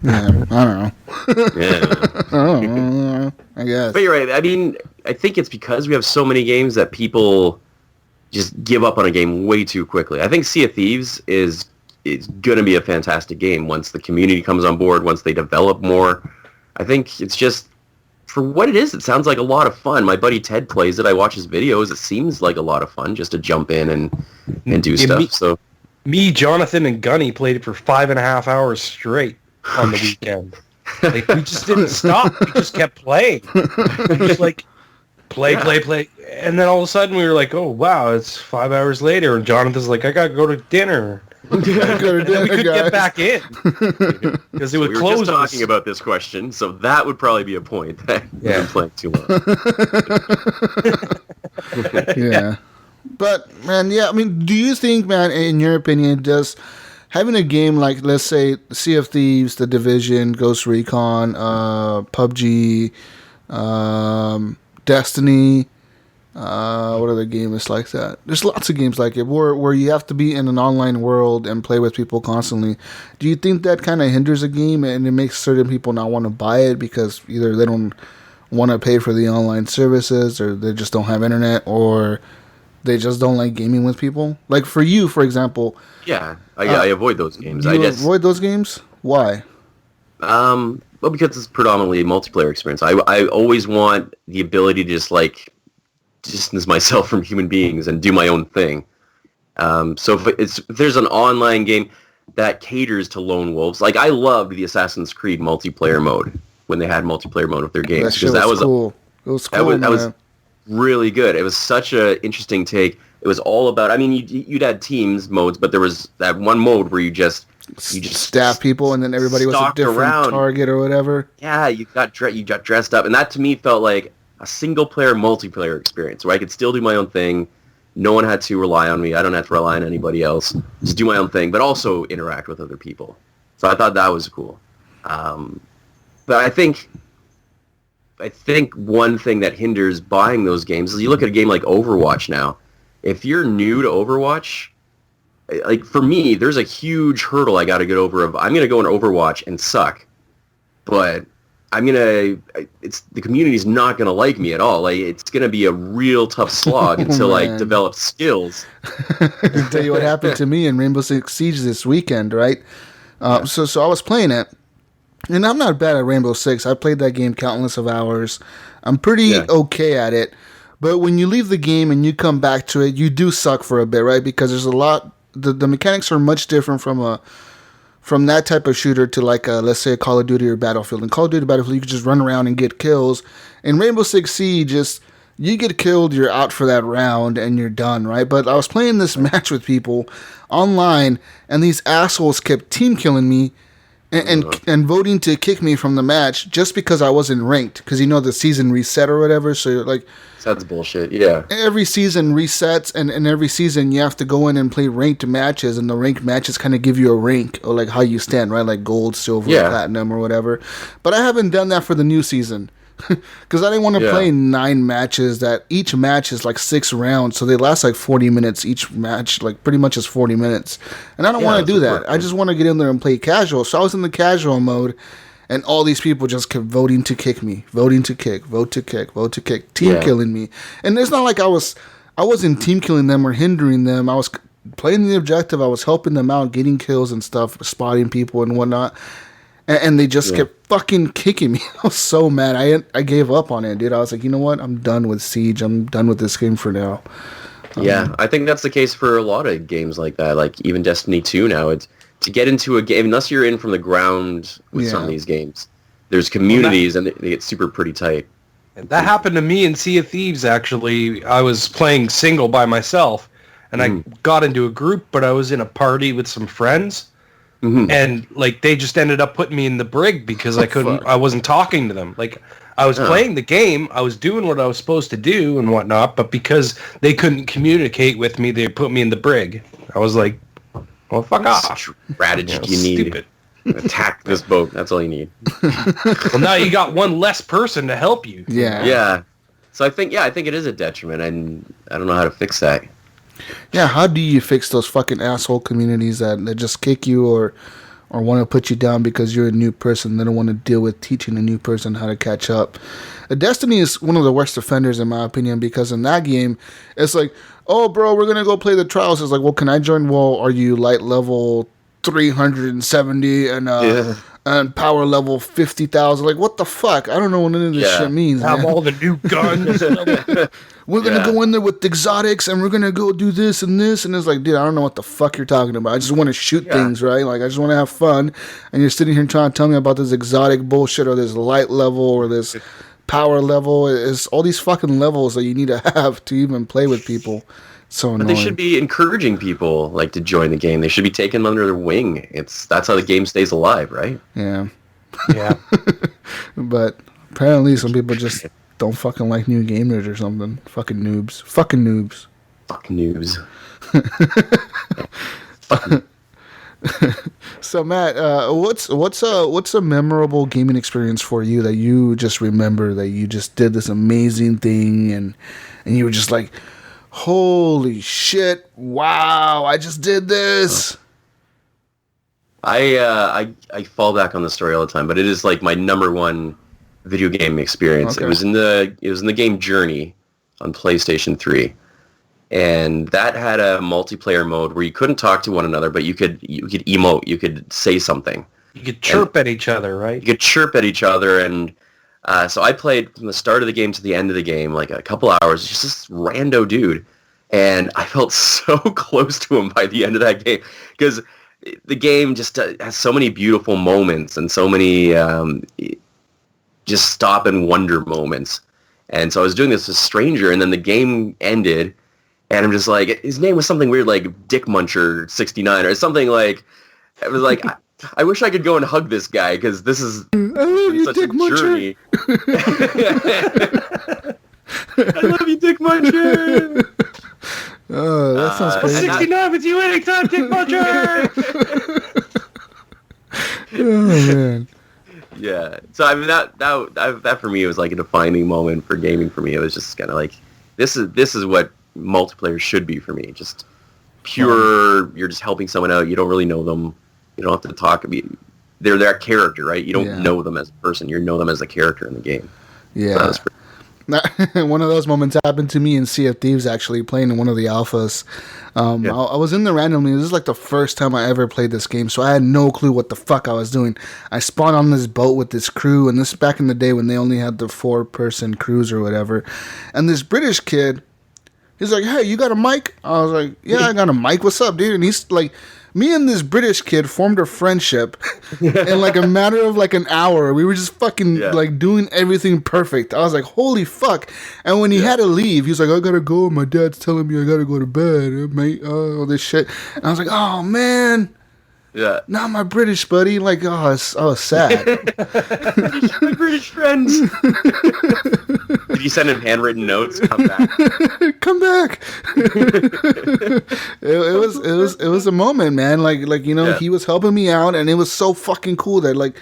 Yeah, I don't know. Yeah. I guess. But you're right. I mean, I think it's because we have so many games that people just give up on a game way too quickly. I think Sea of Thieves is going to be a fantastic game once the community comes on board, once they develop more. I think it's just, for what it is, it sounds like a lot of fun. My buddy Ted plays it. I watch his videos. It seems like a lot of fun just to jump in and do stuff. Me, Jonathan, and Gunny played it for 5.5 hours straight on the weekend. Like, we just didn't stop. We just kept playing. We just like play. And then all of a sudden we were like, oh, wow, it's 5 hours later. And Jonathan's like, I got to go to dinner. And we couldn't get back in. Because it would close. We were just talking about this question, so that would probably be a point that we've been playing too long. Yeah. But, man, I mean, do you think, man, in your opinion, does having a game like, let's say, Sea of Thieves, The Division, Ghost Recon, PUBG, Destiny, what other game is like that? There's lots of games like it where you have to be in an online world and play with people constantly. Do you think that kind of hinders a game and it makes certain people not want to buy it because either they don't want to pay for the online services or they just don't have internet or they just don't like gaming with people? Like for you, for example. Yeah, I avoid those games. Avoid those games? Why? Well, because it's predominantly a multiplayer experience. I always want the ability to just like distance myself from human beings and do my own thing. So if there's an online game that caters to lone wolves, like I loved the Assassin's Creed multiplayer mode when they had multiplayer mode of their games because that was cool. It was cool. That was really good. It was such an interesting take. It was all about. I mean, you'd had teams modes, but there was that one mode where you just stab people, and then everybody was a different target or whatever. Yeah, you got dressed up, and that to me felt like a single-player multiplayer experience where I could still do my own thing. No one had to rely on me. I don't have to rely on anybody else. Just do my own thing, but also interact with other people. So I thought that was cool. But I think one thing that hinders buying those games is you look at a game like Overwatch now. If you're new to Overwatch, like for me, there's a huge hurdle I got to get over of I'm going to go in Overwatch and suck. But the community's not going to like me at all. Like it's going to be a real tough slog until I develop skills. I can tell you what happened to me in Rainbow Six Siege this weekend, right? So I was playing it, and I'm not bad at Rainbow Six. I played that game countless of hours. I'm pretty okay at it. But when you leave the game and you come back to it, you do suck for a bit, right? Because there's a lot. The mechanics are much different from from that type of shooter to like let's say a Call of Duty or Battlefield. In Call of Duty Battlefield, you can just run around and get kills. In Rainbow Six Siege, just you get killed, you're out for that round and you're done, right? But I was playing this match with people online, and these assholes kept team killing me and voting to kick me from the match just because I wasn't ranked. Because the season reset or whatever. So like, that's bullshit. Yeah. Every season resets, and every season you have to go in and play ranked matches, and the ranked matches kind of give you a rank or like how you stand, right? Like gold, silver, platinum, or whatever. But I haven't done that for the new season. Because I didn't want to play 9 matches that each match is like 6 rounds, so they last like 40 minutes each match, like pretty much is 40 minutes. And I don't want to do that. I just want to get in there and play casual. So I was in the casual mode, and all these people just kept voting to kick me, voting to kick, vote to kick, vote to kick, team killing me. And it's not like I wasn't team killing them or hindering them. I was playing the objective. I was helping them out, getting kills and stuff, spotting people and whatnot. And they just kept fucking kicking me. I was so mad. I gave up on it, dude. I was like, you know what? I'm done with Siege. I'm done with this game for now. Yeah, I think that's the case for a lot of games like that. Like even Destiny 2 now, it's to get into a game, unless you're in from the ground with some of these games, there's communities and they get super pretty tight. And that happened to me in Sea of Thieves, actually. I was playing single by myself, and I got into a group, but I was in a party with some friends. Mm-hmm. And like they just ended up putting me in the brig because I wasn't talking to them. Like I was playing the game, I was doing what I was supposed to do and whatnot, but because they couldn't communicate with me, they put me in the brig. I was like, well, fuck off. Strategy you need. Stupid. Attack this boat. That's all you need. Well, now you got one less person to help you. Yeah. Yeah. So I think it is a detriment, and I don't know how to fix that. Yeah, how do you fix those fucking asshole communities that just kick you or want to put you down because you're a new person? They don't want to deal with teaching a new person how to catch up. Destiny is one of the worst offenders, in my opinion, because in that game, it's like, oh, bro, we're going to go play the trials. It's like, well, can I join? Well, are you light level 370 and power level 50,000? Like, what the fuck? I don't know what any of this shit means. Have all the new guns. We're going to go in there with exotics, and we're going to go do this and this. And it's like, dude, I don't know what the fuck you're talking about. I just want to shoot things, right? Like, I just want to have fun. And you're sitting here trying to tell me about this exotic bullshit or this light level or this power level. It's all these fucking levels that you need to have to even play with people. So annoying. But they should be encouraging people like to join the game. They should be taken under their wing. That's how the game stays alive, right? Yeah. Yeah. But apparently some people just don't fucking like new gamers or something. Fucking noobs. Fucking noobs. Fuck noobs. So Matt, what's a memorable gaming experience for you that you just remember that you just did this amazing thing and you were just like, holy shit, wow, I just did this. I fall back on the story all the time, but it is like my number one video game experience. Okay. It was in the game Journey on PlayStation 3. And that had a multiplayer mode where you couldn't talk to one another, but you could emote, you could say something. You could chirp at each other, right? You could chirp at each other, and so I played from the start of the game to the end of the game, like a couple hours, just this rando dude. And I felt so close to him by the end of that game, because the game just has so many beautiful moments and so many just stop and wonder moments. And so I was doing this with a stranger, and then the game ended, and I'm just like, his name was something weird like Dick Muncher 69 or something like, it was like, I wish I could go and hug this guy because this is I love you, such Dick a Muncher. journey. I love you, Dick Muncher. Oh, that sounds crazy. 69 with you anytime, Dick Muncher. Oh man. Yeah. So I mean that for me was like a defining moment for gaming for me. It was just kind of like this is what multiplayer should be for me. Just pure. You're just helping someone out. You don't really know them. You don't have to talk. They're their character, right? You don't know them as a person. You know them as a character in the game. Yeah. So one of those moments happened to me in Sea of Thieves, actually, playing in one of the alphas. I was in there randomly. This is like the first time I ever played this game, so I had no clue what the fuck I was doing. I spawned on this boat with this crew, and this is back in the day when they only had the 4-person crews or whatever. And this British kid, he's like, hey, you got a mic? I was like, yeah, I got a mic. What's up, dude? And he's like me and this British kid formed a friendship in like a matter of like an hour. We were just fucking like doing everything perfect. I was like, holy fuck. And when he had to leave, he was like, I gotta go. My dad's telling me I gotta go to bed, mate. All this shit. And I was like, oh man. Yeah. Not my British buddy. Like, I was sad. My British friends. Did you send him handwritten notes? Come back. Come back. it was a moment, man. Like you know, he was helping me out, and it was so fucking cool that like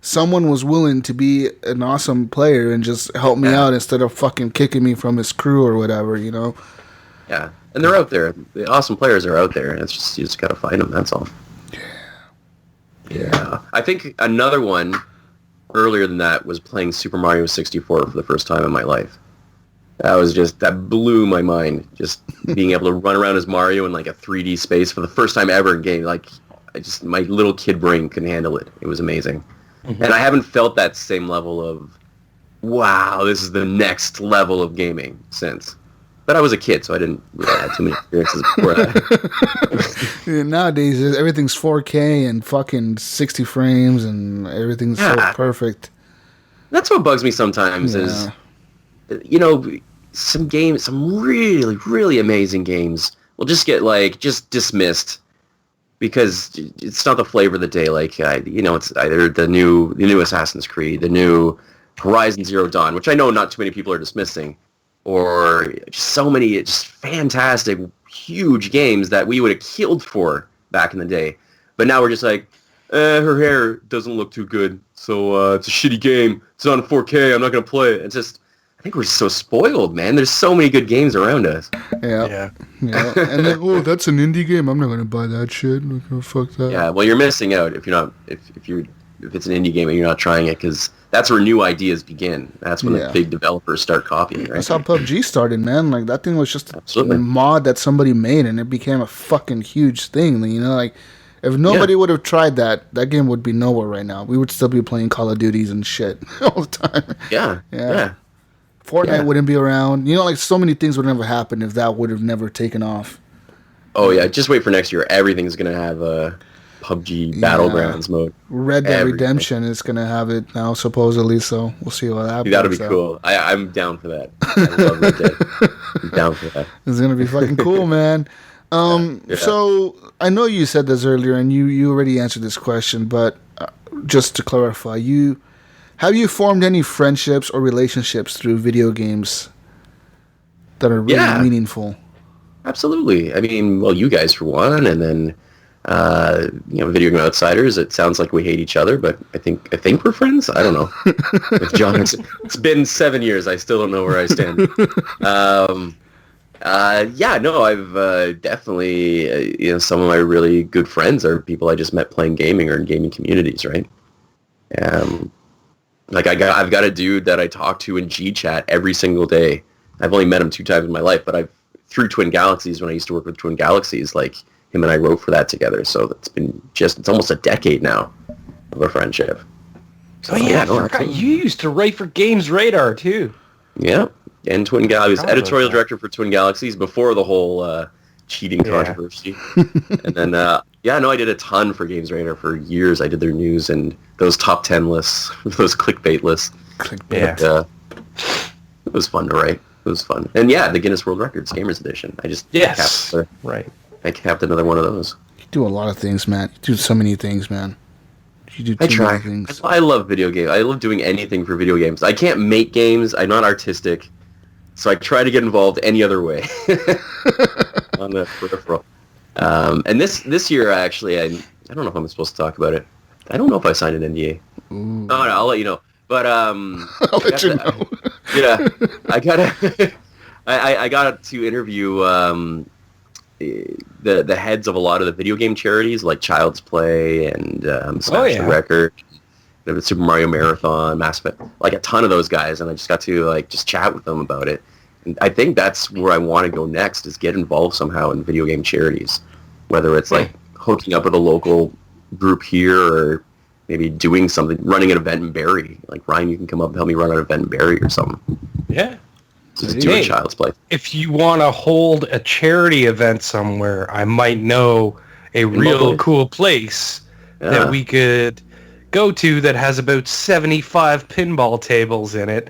someone was willing to be an awesome player and just help me out instead of fucking kicking me from his crew or whatever, you know. Yeah, and they're out there. The awesome players are out there. It's just you just gotta find them. That's all. Yeah. I think another one earlier than that was playing Super Mario 64 for the first time in my life. That blew my mind. Just being able to run around as Mario in like a 3D space for the first time ever in game. Like, my little kid brain couldn't handle it. It was amazing. Mm-hmm. And I haven't felt that same level of, wow, this is the next level of gaming since. But I was a kid, so I didn't really have too many experiences before that. Nowadays, everything's 4K and fucking 60 frames, and everything's so perfect. That's what bugs me sometimes is, you know, some really, really amazing games will just get, like, just dismissed because it's not the flavor of the day. Like, you know, it's either the new Assassin's Creed, the new Horizon Zero Dawn, which I know not too many people are dismissing, or just so many just fantastic, huge games that we would have killed for back in the day. But now we're just like, her hair doesn't look too good, so it's a shitty game. It's not in 4K, I'm not going to play it. It's just, I think we're just so spoiled, man. There's so many good games around us. Yeah. And then, that's an indie game. I'm not going to buy that shit. I'm not going to fuck that. Yeah, well, you're missing out if it's an indie game and you're not trying it, because that's where new ideas begin. That's when the big developers start copying, right? That's how PUBG started, man. Like, that thing was just a mod that somebody made, and it became a fucking huge thing. You know, like, if nobody would have tried that game would be nowhere right now. We would still be playing Call of Duties and shit all the time. Yeah. Fortnite wouldn't be around. You know, like, so many things would never happen if that would have never taken off. Oh, yeah. Just wait for next year. Everything's going to have a PUBG Battlegrounds mode. Red Dead Redemption is going to have it now, supposedly, so we'll see what happens. That'll be cool. I'm down for that. I love Red Dead. I'm down for that. It's going to be fucking cool, man. So, I know you said this earlier, and you already answered this question, but just to clarify, have you formed any friendships or relationships through video games that are really meaningful? Absolutely. I mean, well, you guys for one, and then Video Game Outsiders. It sounds like we hate each other, but I think we're friends. I don't know. With John, it's been 7 years. I still don't know where I stand. I've definitely some of my really good friends are people I just met playing gaming or in gaming communities, right? Like I've got a dude that I talk to in G-Chat every single day. I've only met him 2 times in my life, but through Twin Galaxies, when I used to work with Twin Galaxies, like, him and I wrote for that together, so it's almost a decade now of a friendship. So, I forgot you used to write for Games Radar too. Yeah, and Twin Galaxies, editorial director for Twin Galaxies before the whole cheating controversy. And then, I did a ton for Games Radar for years. I did their news and those top 10 lists, those clickbait lists. But, it was fun to write. It was fun. And the Guinness World Records Gamers Edition. I capped another one of those. You do a lot of things, man. You do so many things, man. You do too many things. I love video games. I love doing anything for video games. I can't make games. I'm not artistic. So I try to get involved any other way on the peripheral. And this year, actually, I don't know if I'm supposed to talk about it. I don't know if I signed an NDA. Ooh. No, I'll let you know. But I'll let you know. I got to interview the heads of a lot of the video game charities like Child's Play and Smash the Record, the Super Mario Marathon, Mass Effect, like a ton of those guys, and I just got to just chat with them about it. And I think that's where I want to go next, is get involved somehow in video game charities, whether it's like hooking up with a local group here or maybe doing something, running an event in Barrie. Like, Ryan, you can come up and help me run an event in Barrie or something. Yeah. Just do a Child's Play. If you want to hold a charity event somewhere, I might know a real cool place that we could go to that has about 75 pinball tables in it.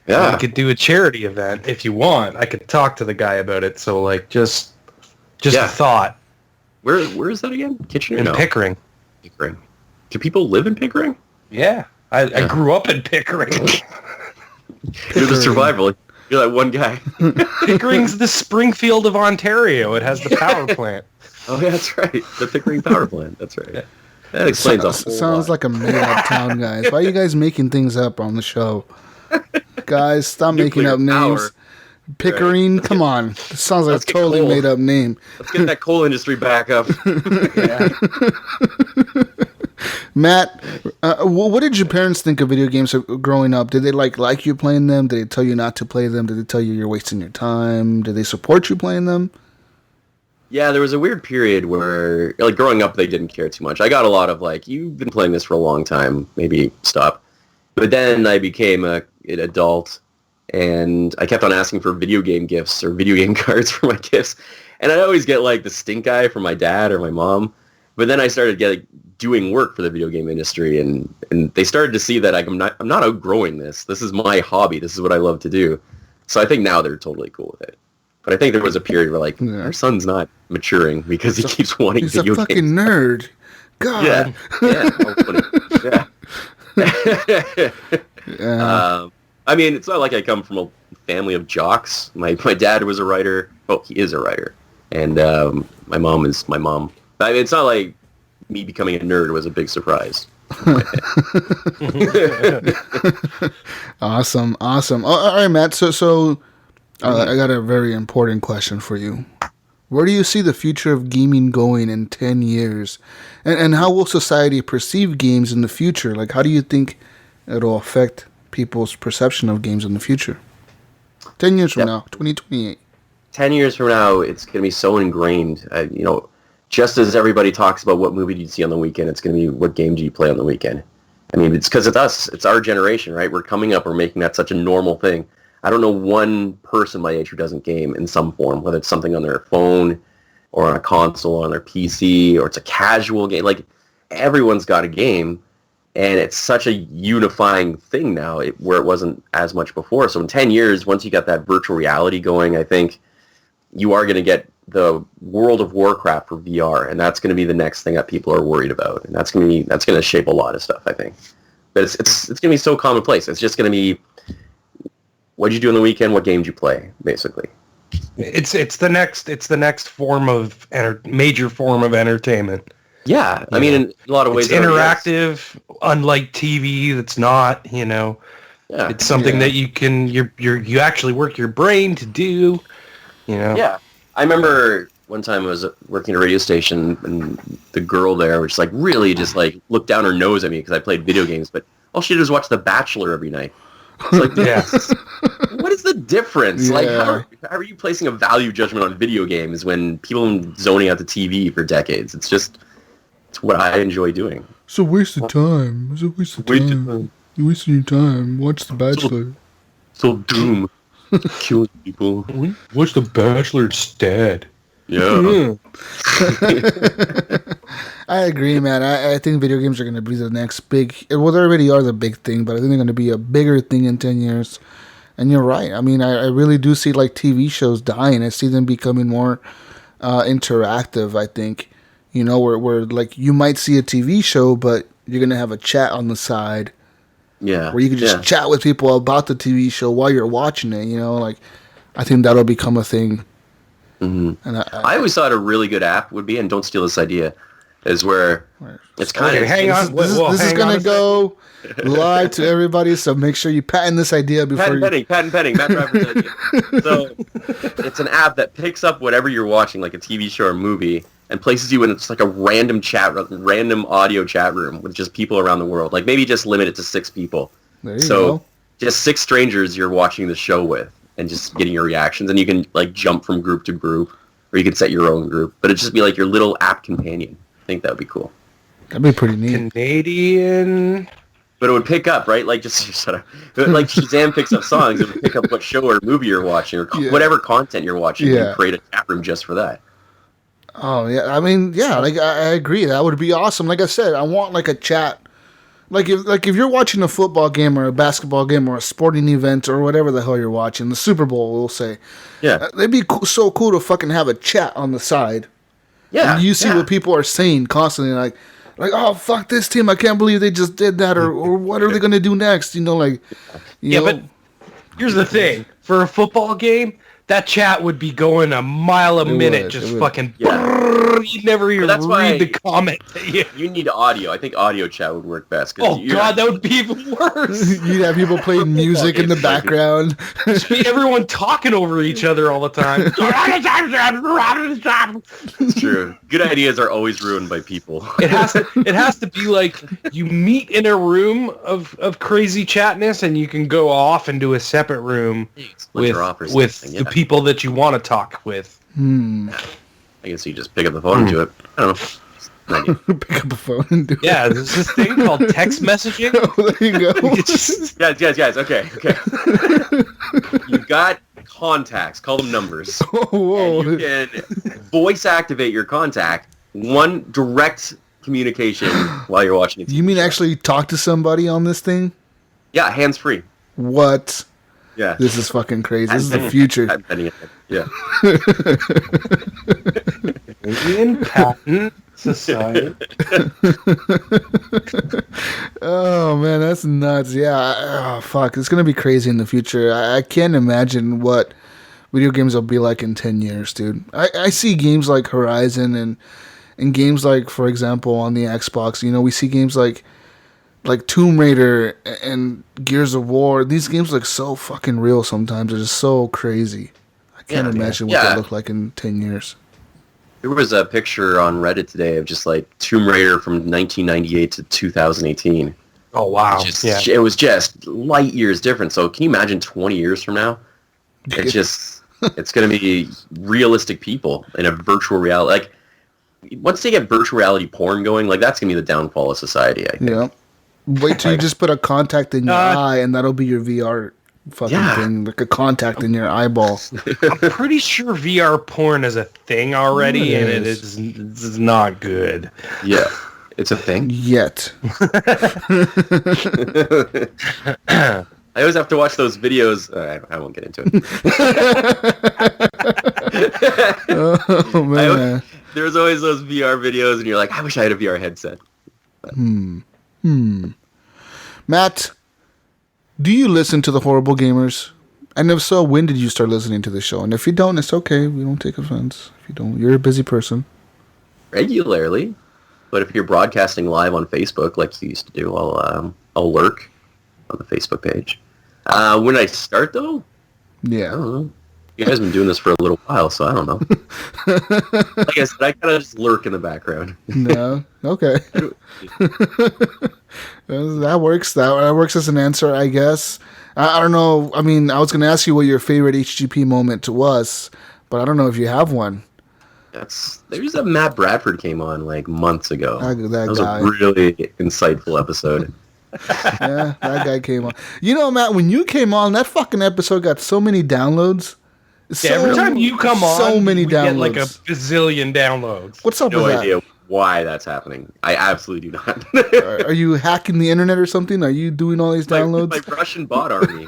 Yeah. We could do a charity event if you want. I could talk to the guy about it. So like just a thought. Where is that again? Kitchener? In Pickering. Pickering. Do people live in Pickering? Yeah. I grew up in Pickering. You're the survival. You're that one guy. Pickering's the Springfield of Ontario. It has the power plant. Oh, yeah, that's right. The Pickering power plant. That's right. That explains a whole Sounds lot. like a made-up town, guys. Why are you guys making things up on the show? Guys, stop making up names. Power. Pickering, come on. This sounds like Let's a get totally coal. made-up name. Let's get that coal industry back up. Matt, what did your parents think of video games growing up? Did they like you playing them? Did they tell you not to play them? Did they tell you you're wasting your time? Did they support you playing them? Yeah, there was a weird period where, like, growing up, they didn't care too much. I got a lot of, like, you've been playing this for a long time, maybe stop. But then I became an adult, and I kept on asking for video game gifts or video game cards for my gifts. And I'd always get, like, the stink eye from my dad or my mom. But then I started doing work for the video game industry, and they started to see that I'm not outgrowing this. This is my hobby. This is what I love to do. So I think now they're totally cool with it. But I think there was a period where, our son's not maturing because he keeps wanting He's video a fucking games. nerd. God. Yeah. I mean, it's not like I come from a family of jocks. My dad was a writer. Well, he is a writer. And my mom is my mom. I mean, it's not like me becoming a nerd was a big surprise. Awesome. All right, Matt. So I got a very important question for you. Where do you see the future of gaming going in 10 years? And how will society perceive games in the future? Like, how do you think it'll affect people's perception of games in the future? 10 years from now, 2028. 10 years from now, it's going to be so ingrained. Just as everybody talks about what movie do you see on the weekend, it's going to be what game do you play on the weekend. I mean, it's because it's us. It's our generation, right? We're coming up. We're making that such a normal thing. I don't know one person my age who doesn't game in some form, whether it's something on their phone or on a console or on their PC or it's a casual game. Like, everyone's got a game, and it's such a unifying thing now where it wasn't as much before. So in 10 years, once you got that virtual reality going, I think you are going to get the World of Warcraft for VR, and that's going to be the next thing that people are worried about, and that's going to shape a lot of stuff, I think. But it's going to be so commonplace. It's just going to be, what did you do on the weekend? What game did you play? Basically, it's the next form of major form of entertainment. Yeah, I mean, in a lot of ways, it's interactive, unlike TV. That's not, Yeah, it's something that you actually work your brain to do. Yeah, I remember one time I was working at a radio station, and the girl there was really looked down her nose at me because I played video games, but all she did was watch The Bachelor every night. It's what is the difference? Yeah. How are you placing a value judgment on video games when people have been zoning out the TV for decades? It's what I enjoy doing. It's a waste of time. You're wasting your time. Watch The Bachelor. So doom kills people. Watch The Bachelor instead. Yeah. I agree, man. I think video games are going to be the next big... Well, they already are the big thing, but I think they're going to be a bigger thing in 10 years. And you're right. I mean, I really do see TV shows dying. I see them becoming more interactive, I think. Where you might see a TV show, but you're going to have a chat on the side. Yeah. Where you can just chat with people about the TV show while you're watching it, I think that'll become a thing. Mm-hmm. And I always thought a really good app would be, and don't steal this idea, is where it's kind of... Hang on. This is going to go live to everybody, so make sure you patent this idea before Patent pending, Matt Bradford's idea. So it's an app that picks up whatever you're watching, like a TV show or movie, and places you in a random audio chat room with just people around the world. Maybe just limit it to 6 people. There you go. Just 6 strangers you're watching the show with, and just getting your reactions, and you can jump from group to group, or you can set your own group. But it'd just be your little app companion. I think that would be cool. That'd be pretty neat. Canadian. But it would pick up, right? Just shut up. Shazam picks up songs, it would pick up what show or movie you're watching, or whatever content you're watching. You create a chat room just for that. Oh yeah, I mean, yeah, like I agree. That would be awesome. Like I said, I want like a chat. Like if you're watching a football game or a basketball game or a sporting event or whatever the hell you're watching, the Super Bowl, we'll say. Yeah. It'd be so cool to fucking have a chat on the side. Yeah. And you see what people are saying constantly, like, oh, fuck this team, I can't believe they just did that, or what are they going to do next? You know, like, you know. But here's the thing. For a football game, that chat would be going a mile a minute, just fucking... Yeah. You'd never even read the comment. You need audio. I think audio chat would work best. Oh, God, that would be even worse. You'd have people playing music in the background. Just be everyone talking over each other all the time. It's true. Good ideas are always ruined by people. It has to be like you meet in a room of crazy chatness, and you can go off into a separate room with the people that you want to talk with. I guess you just pick up the phone and do it. I don't know. Pick up a phone and do it. Yeah, there's this thing called text messaging. Oh, there you go. Guys, okay. You got contacts, call them numbers. Whoa. And you can voice activate your contact, one direct communication while you're watching it. You mean actually talk to somebody on this thing? Yeah, hands-free. What? Yeah. This is fucking crazy. This is the future. Yeah. Indian Patent Society. Oh, man, that's nuts. Yeah. Oh, fuck. It's going to be crazy in the future. I can't imagine what video games will be like in 10 years, dude. I see games like Horizon and games like, for example, on the Xbox, you know, we see games like Tomb Raider and Gears of War. These games look so fucking real sometimes. They're just so crazy. I can't imagine what they look like in 10 years. There was a picture on Reddit today of just like Tomb Raider from 1998 to 2018. Oh, wow. It was just light years different. So can you imagine 20 years from now? It's going to be realistic people in a virtual reality. Like, once they get virtual reality porn going, like, that's going to be the downfall of society, I think. Yeah. Wait till you just put a contact in your eye, and that'll be your VR fucking thing, like a contact in your eyeball. I'm pretty sure VR porn is a thing already, and it's not good. Yeah, it's a thing. Yet. I always have to watch those videos. I won't get into it. Oh, man. There's always those VR videos, and you're like, I wish I had a VR headset. Matt, do you listen to the Horrible Gamers? And if so, when did you start listening to the show? And if you don't, it's okay. We don't take offense. If you don't, you're a busy person. Regularly. But if you're broadcasting live on Facebook, like you used to do, I'll lurk on the Facebook page. When did I start, though? Yeah. I don't know. You guys have been doing this for a little while, so I don't know. Like I said, I kind of just lurk in the background. No? Okay. That works. That works as an answer, I guess. I don't know. I mean, I was going to ask you what your favorite HGP moment was, but I don't know if you have one. There's a Matt Bradford came on like months ago. That was guy. A really insightful episode. Yeah, that guy came on. You know, Matt, when you came on, that fucking episode got so many downloads. Every time you come on, so many downloads. Get like a bazillion downloads. What's up with that? No idea why that's happening. I absolutely do not. Are you hacking the internet or something? Are you doing all these downloads? My Russian bot army.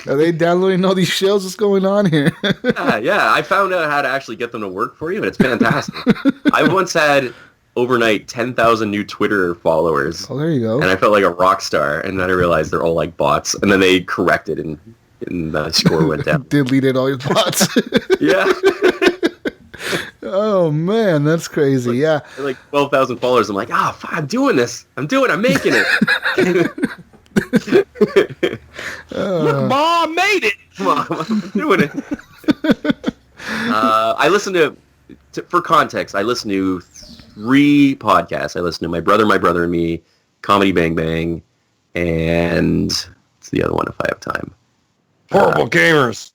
Are they downloading all these shells? What's going on here? Yeah. I found out how to actually get them to work for you, and it's fantastic. I once had overnight 10,000 new Twitter followers. Oh, there you go. And I felt like a rock star, and then I realized they're all like bots, and then they corrected and the score went down. Deleted all your bots. Yeah. Oh man, that's crazy. Yeah. Like 12,000 followers. I'm like, I'm doing this. I'm making it. Look, Mom made it. Mom, I'm doing it. I listen to, for context, I listen to 3 podcasts. I listen to My Brother and Me, Comedy Bang Bang, and what's the other one if I have time? Horrible Gamers.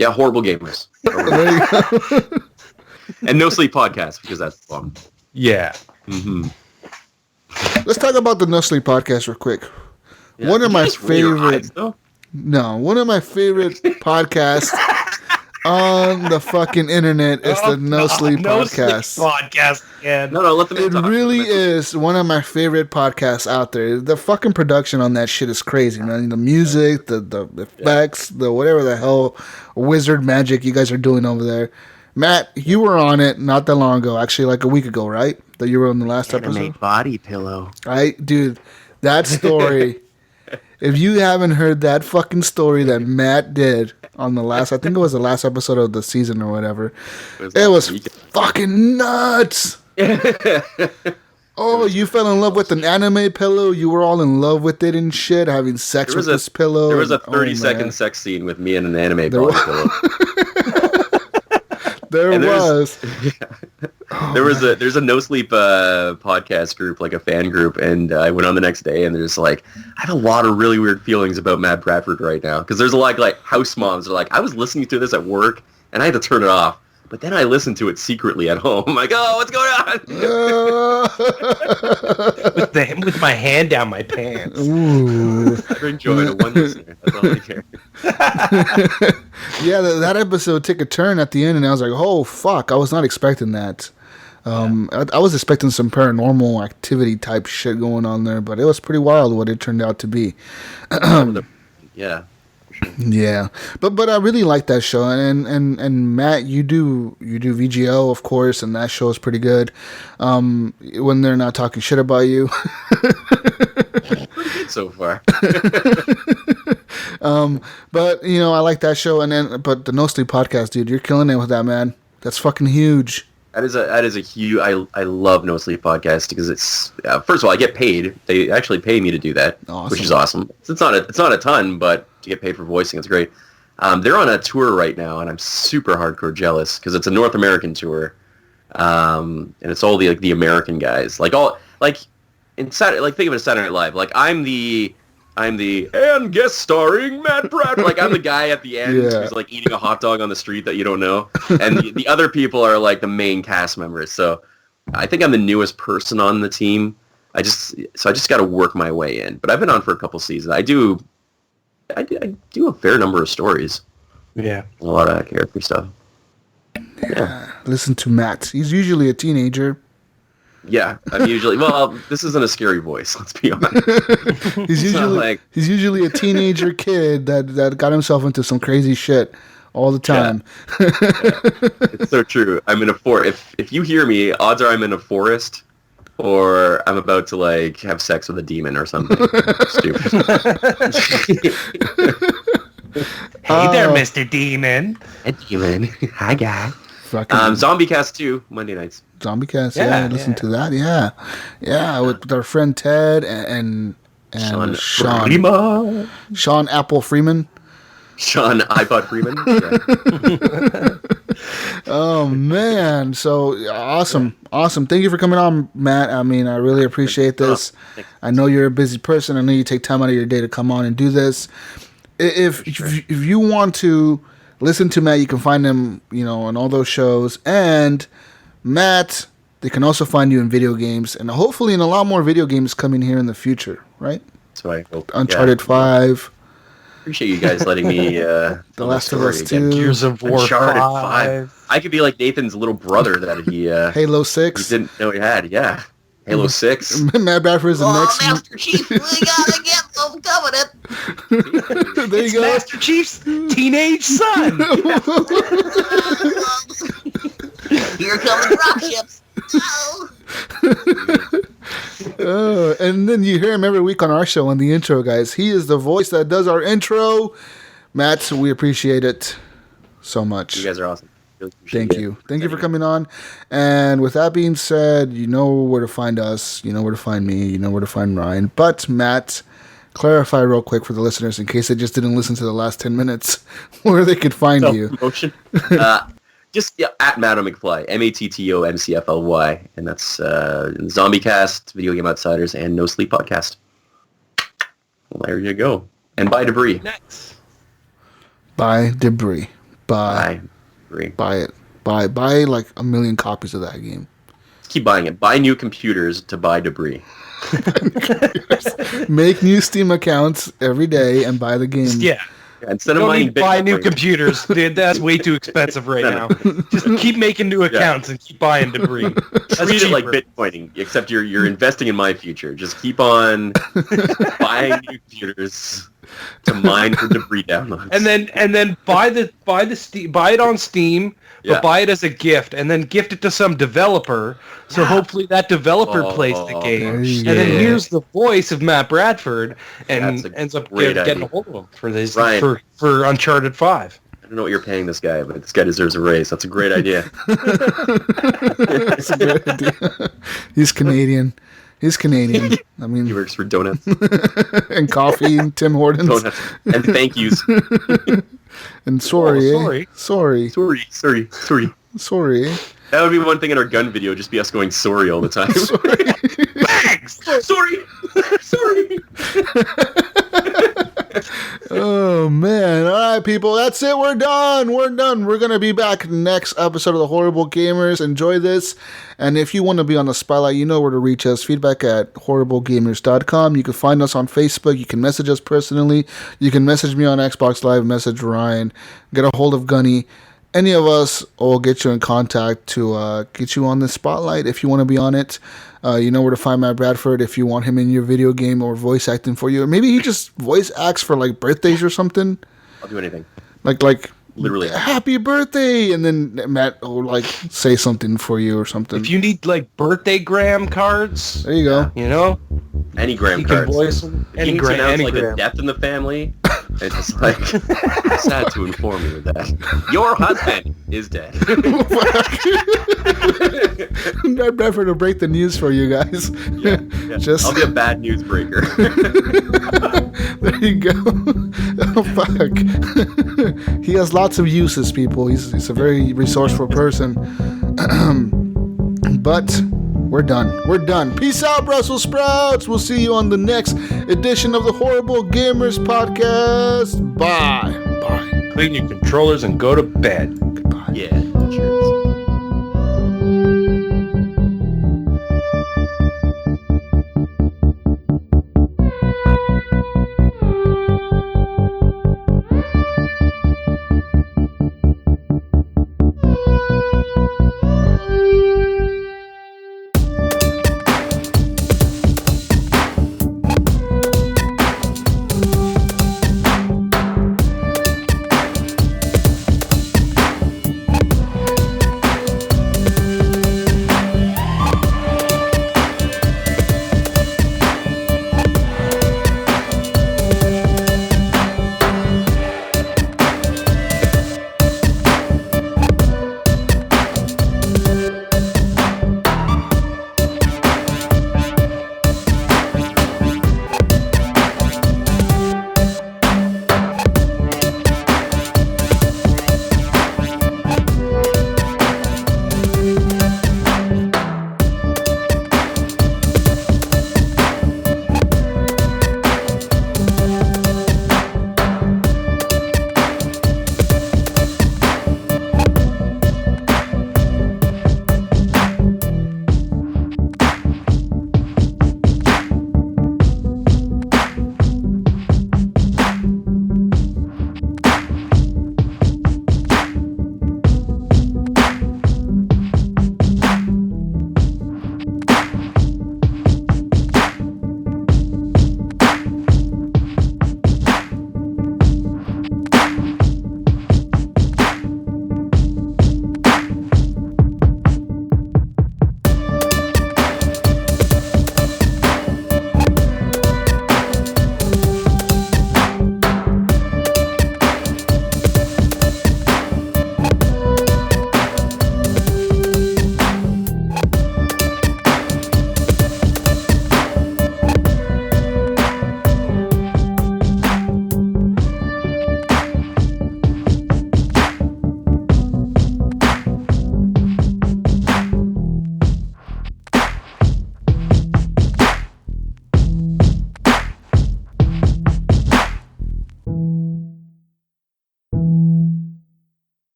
Yeah, Horrible Gamers. There you go. And No Sleep Podcast, because that's fun. Yeah. Mm-hmm. Let's talk about the No Sleep Podcast real quick. Yeah. One of my Did you just roll your favorite... eyes, though? No, one of my favorite podcasts on the fucking internet. It's the No Sleep No Podcast. Sleep Podcast. Yeah. No, let them It talk. really is one of my favorite podcasts out there. The fucking production on that shit is crazy, man. The music, the effects, the whatever the hell wizard magic you guys are doing over there. Matt, you were on it not that long ago, actually like a week ago, right? That you were on the last episode. Body pillow. Right, dude, that story. If you haven't heard that fucking story that Matt did on the last, I think it was the last episode of the season or whatever, it was fucking nuts. Oh, you fell in love with an anime pillow. You were all in love with it and shit, having sex with this pillow. There was a 30-second sex scene with me and an anime body pillow. There's a No Sleep podcast group, like a fan group, and I went on the next day, and there's like, I have a lot of really weird feelings about Matt Bradford right now, because there's a lot of like house moms that are like, I was listening to this at work, and I had to turn it off, but then I listened to it secretly at home. I'm like, oh, what's going on? With my hand down my pants. Ooh. I'm enjoying it. One listener. That's all I care. Yeah, that episode took a turn at the end, and I was like, oh, fuck. I was not expecting that. I was expecting some paranormal activity type shit going on there, but it was pretty wild what it turned out to be. Yeah. Yeah, but I really like that show, and Matt, you do VGO, of course, and that show is pretty good. When they're not talking shit about you. Pretty good so far. But you know, I like that show, but the No Sleep Podcast, dude, you're killing it with that, man. That's fucking huge. That is a huge. I love No Sleep Podcast because it's first of all, I get paid. They actually pay me to do that, which is awesome. It's not a ton, but to get paid for voicing, it's great. They're on a tour right now, and I'm super hardcore jealous because it's a North American tour, and it's all the American guys, think of it as Saturday Night Live. Like I'm the and guest starring Matt Bradford. Like I'm the guy at the end who's like eating a hot dog on the street that you don't know, and the other people are like the main cast members. So I think I'm the newest person on the team. I just got to work my way in. But I've been on for a couple seasons. I do a fair number of stories. Yeah, a lot of character stuff. Yeah. Listen to Matt. He's usually a teenager. Yeah, I'm usually. Well, this isn't a scary voice. Let's be honest. He's usually a teenager kid that got himself into some crazy shit all the time. Yeah. It's so true. I'm in a forest. If you hear me, odds are I'm in a forest, or I'm about to like have sex with a demon or something stupid. Hey there, Mr. Demon. A demon. Hi, guy. Fucking Zombie Cast 2, Monday nights. Zombie Cast, listen to that, yeah, with our friend Ted and Sean Apple Freeman. Sean iPod Freeman. Yeah. Oh man, so awesome. Thank you for coming on, Matt. I mean, I really appreciate this. I know you're a busy person. I know you take time out of your day to come on and do this. If you want to listen to Matt, you can find him, on all those shows. And Matt, they can also find you in video games, and hopefully in a lot more video games coming here in the future, right? So I hope. Uncharted 5. Appreciate you guys letting me. The Last of Us 2. Gears of War Uncharted 5. I could be like Nathan's little brother that he. Halo 6. He didn't know he had. Yeah. Halo 6. Matt Bradford is the next. Master Chief, we gotta get those covenant. There you It's go. Master Chief's teenage son. Here come the dropships. Oh. And then you hear him every week on our show on the intro, guys. He is the voice that does our intro. Matt, we appreciate it so much. You guys are awesome. Really Thank you. Thank you for coming on. And with that being said, you know where to find us. You know where to find me. You know where to find Ryan. But, Matt, clarify real quick for the listeners in case they just didn't listen to the last 10 minutes where they could find you. Promotion. Just at Matto McFly, MattoMcFly, and that's Zombie Cast, Video Game Outsiders, and No Sleep Podcast. Well, there you go. And buy Debris. Next. Buy Debris. Buy Debris. Buy it. Buy like 1 million copies of that game. Keep buying it. Buy new computers to buy Debris. Make new Steam accounts every day and buy the game. Yeah. Instead of Don't mining need to buy new Bitcoin, computers, dude. That's way too expensive right now. Just keep making new accounts and keep buying debris. That's treat it like cheaper. Bitcoining, except you're investing in my future. Just keep on buying new computers to mine for debris downloads. And then buy it on Steam, but buy it as a gift, and then gift it to some developer. So hopefully that developer plays the game, and then hears the voice of Matt Bradford, and ends up getting a hold of him for this for Uncharted 5. I don't know what you're paying this guy, but this guy deserves a raise. That's a great idea. That's a great idea. He's Canadian. I mean, He works for donuts. and coffee and Tim Hortons. Donuts. And thank yous. And sorry. Sorry. That would be one thing in our gun video, just be us going sorry all the time. Sorry. Oh man. All right, people. That's it. We're done. We're going to be back next episode of The Horrible Gamers. Enjoy this. And if you want to be on the spotlight, you know where to reach us. feedback@horriblegamers.com. You can find us on Facebook. You can message us personally. You can message me on Xbox Live. Message Ryan. Get a hold of Gunny. Any of us will get you in contact to get you on the spotlight if you want to be on it. You know where to find Matt Bradford if you want him in your video game or voice acting for you. Or maybe he just voice acts for like birthdays or something. I'll do anything. Like Literally. happy birthday, and then Matt will like say something for you or something. If you need like birthday gram cards, There you go. you know, Any gram you can cards. voice them. If you need to announce like a death in the family, it's just like sad to inform you that your husband is dead. Matt Bradford will break the news for you guys. Yeah. Just I'll be a bad news breaker. there you go. Oh fuck. He has lots of uses, people. He's a very resourceful person. But we're done. Peace out, Brussels sprouts. We'll see you on the next edition of the Horrible Gamers podcast. Bye. Clean your controllers and go to bed. Goodbye. Yeah.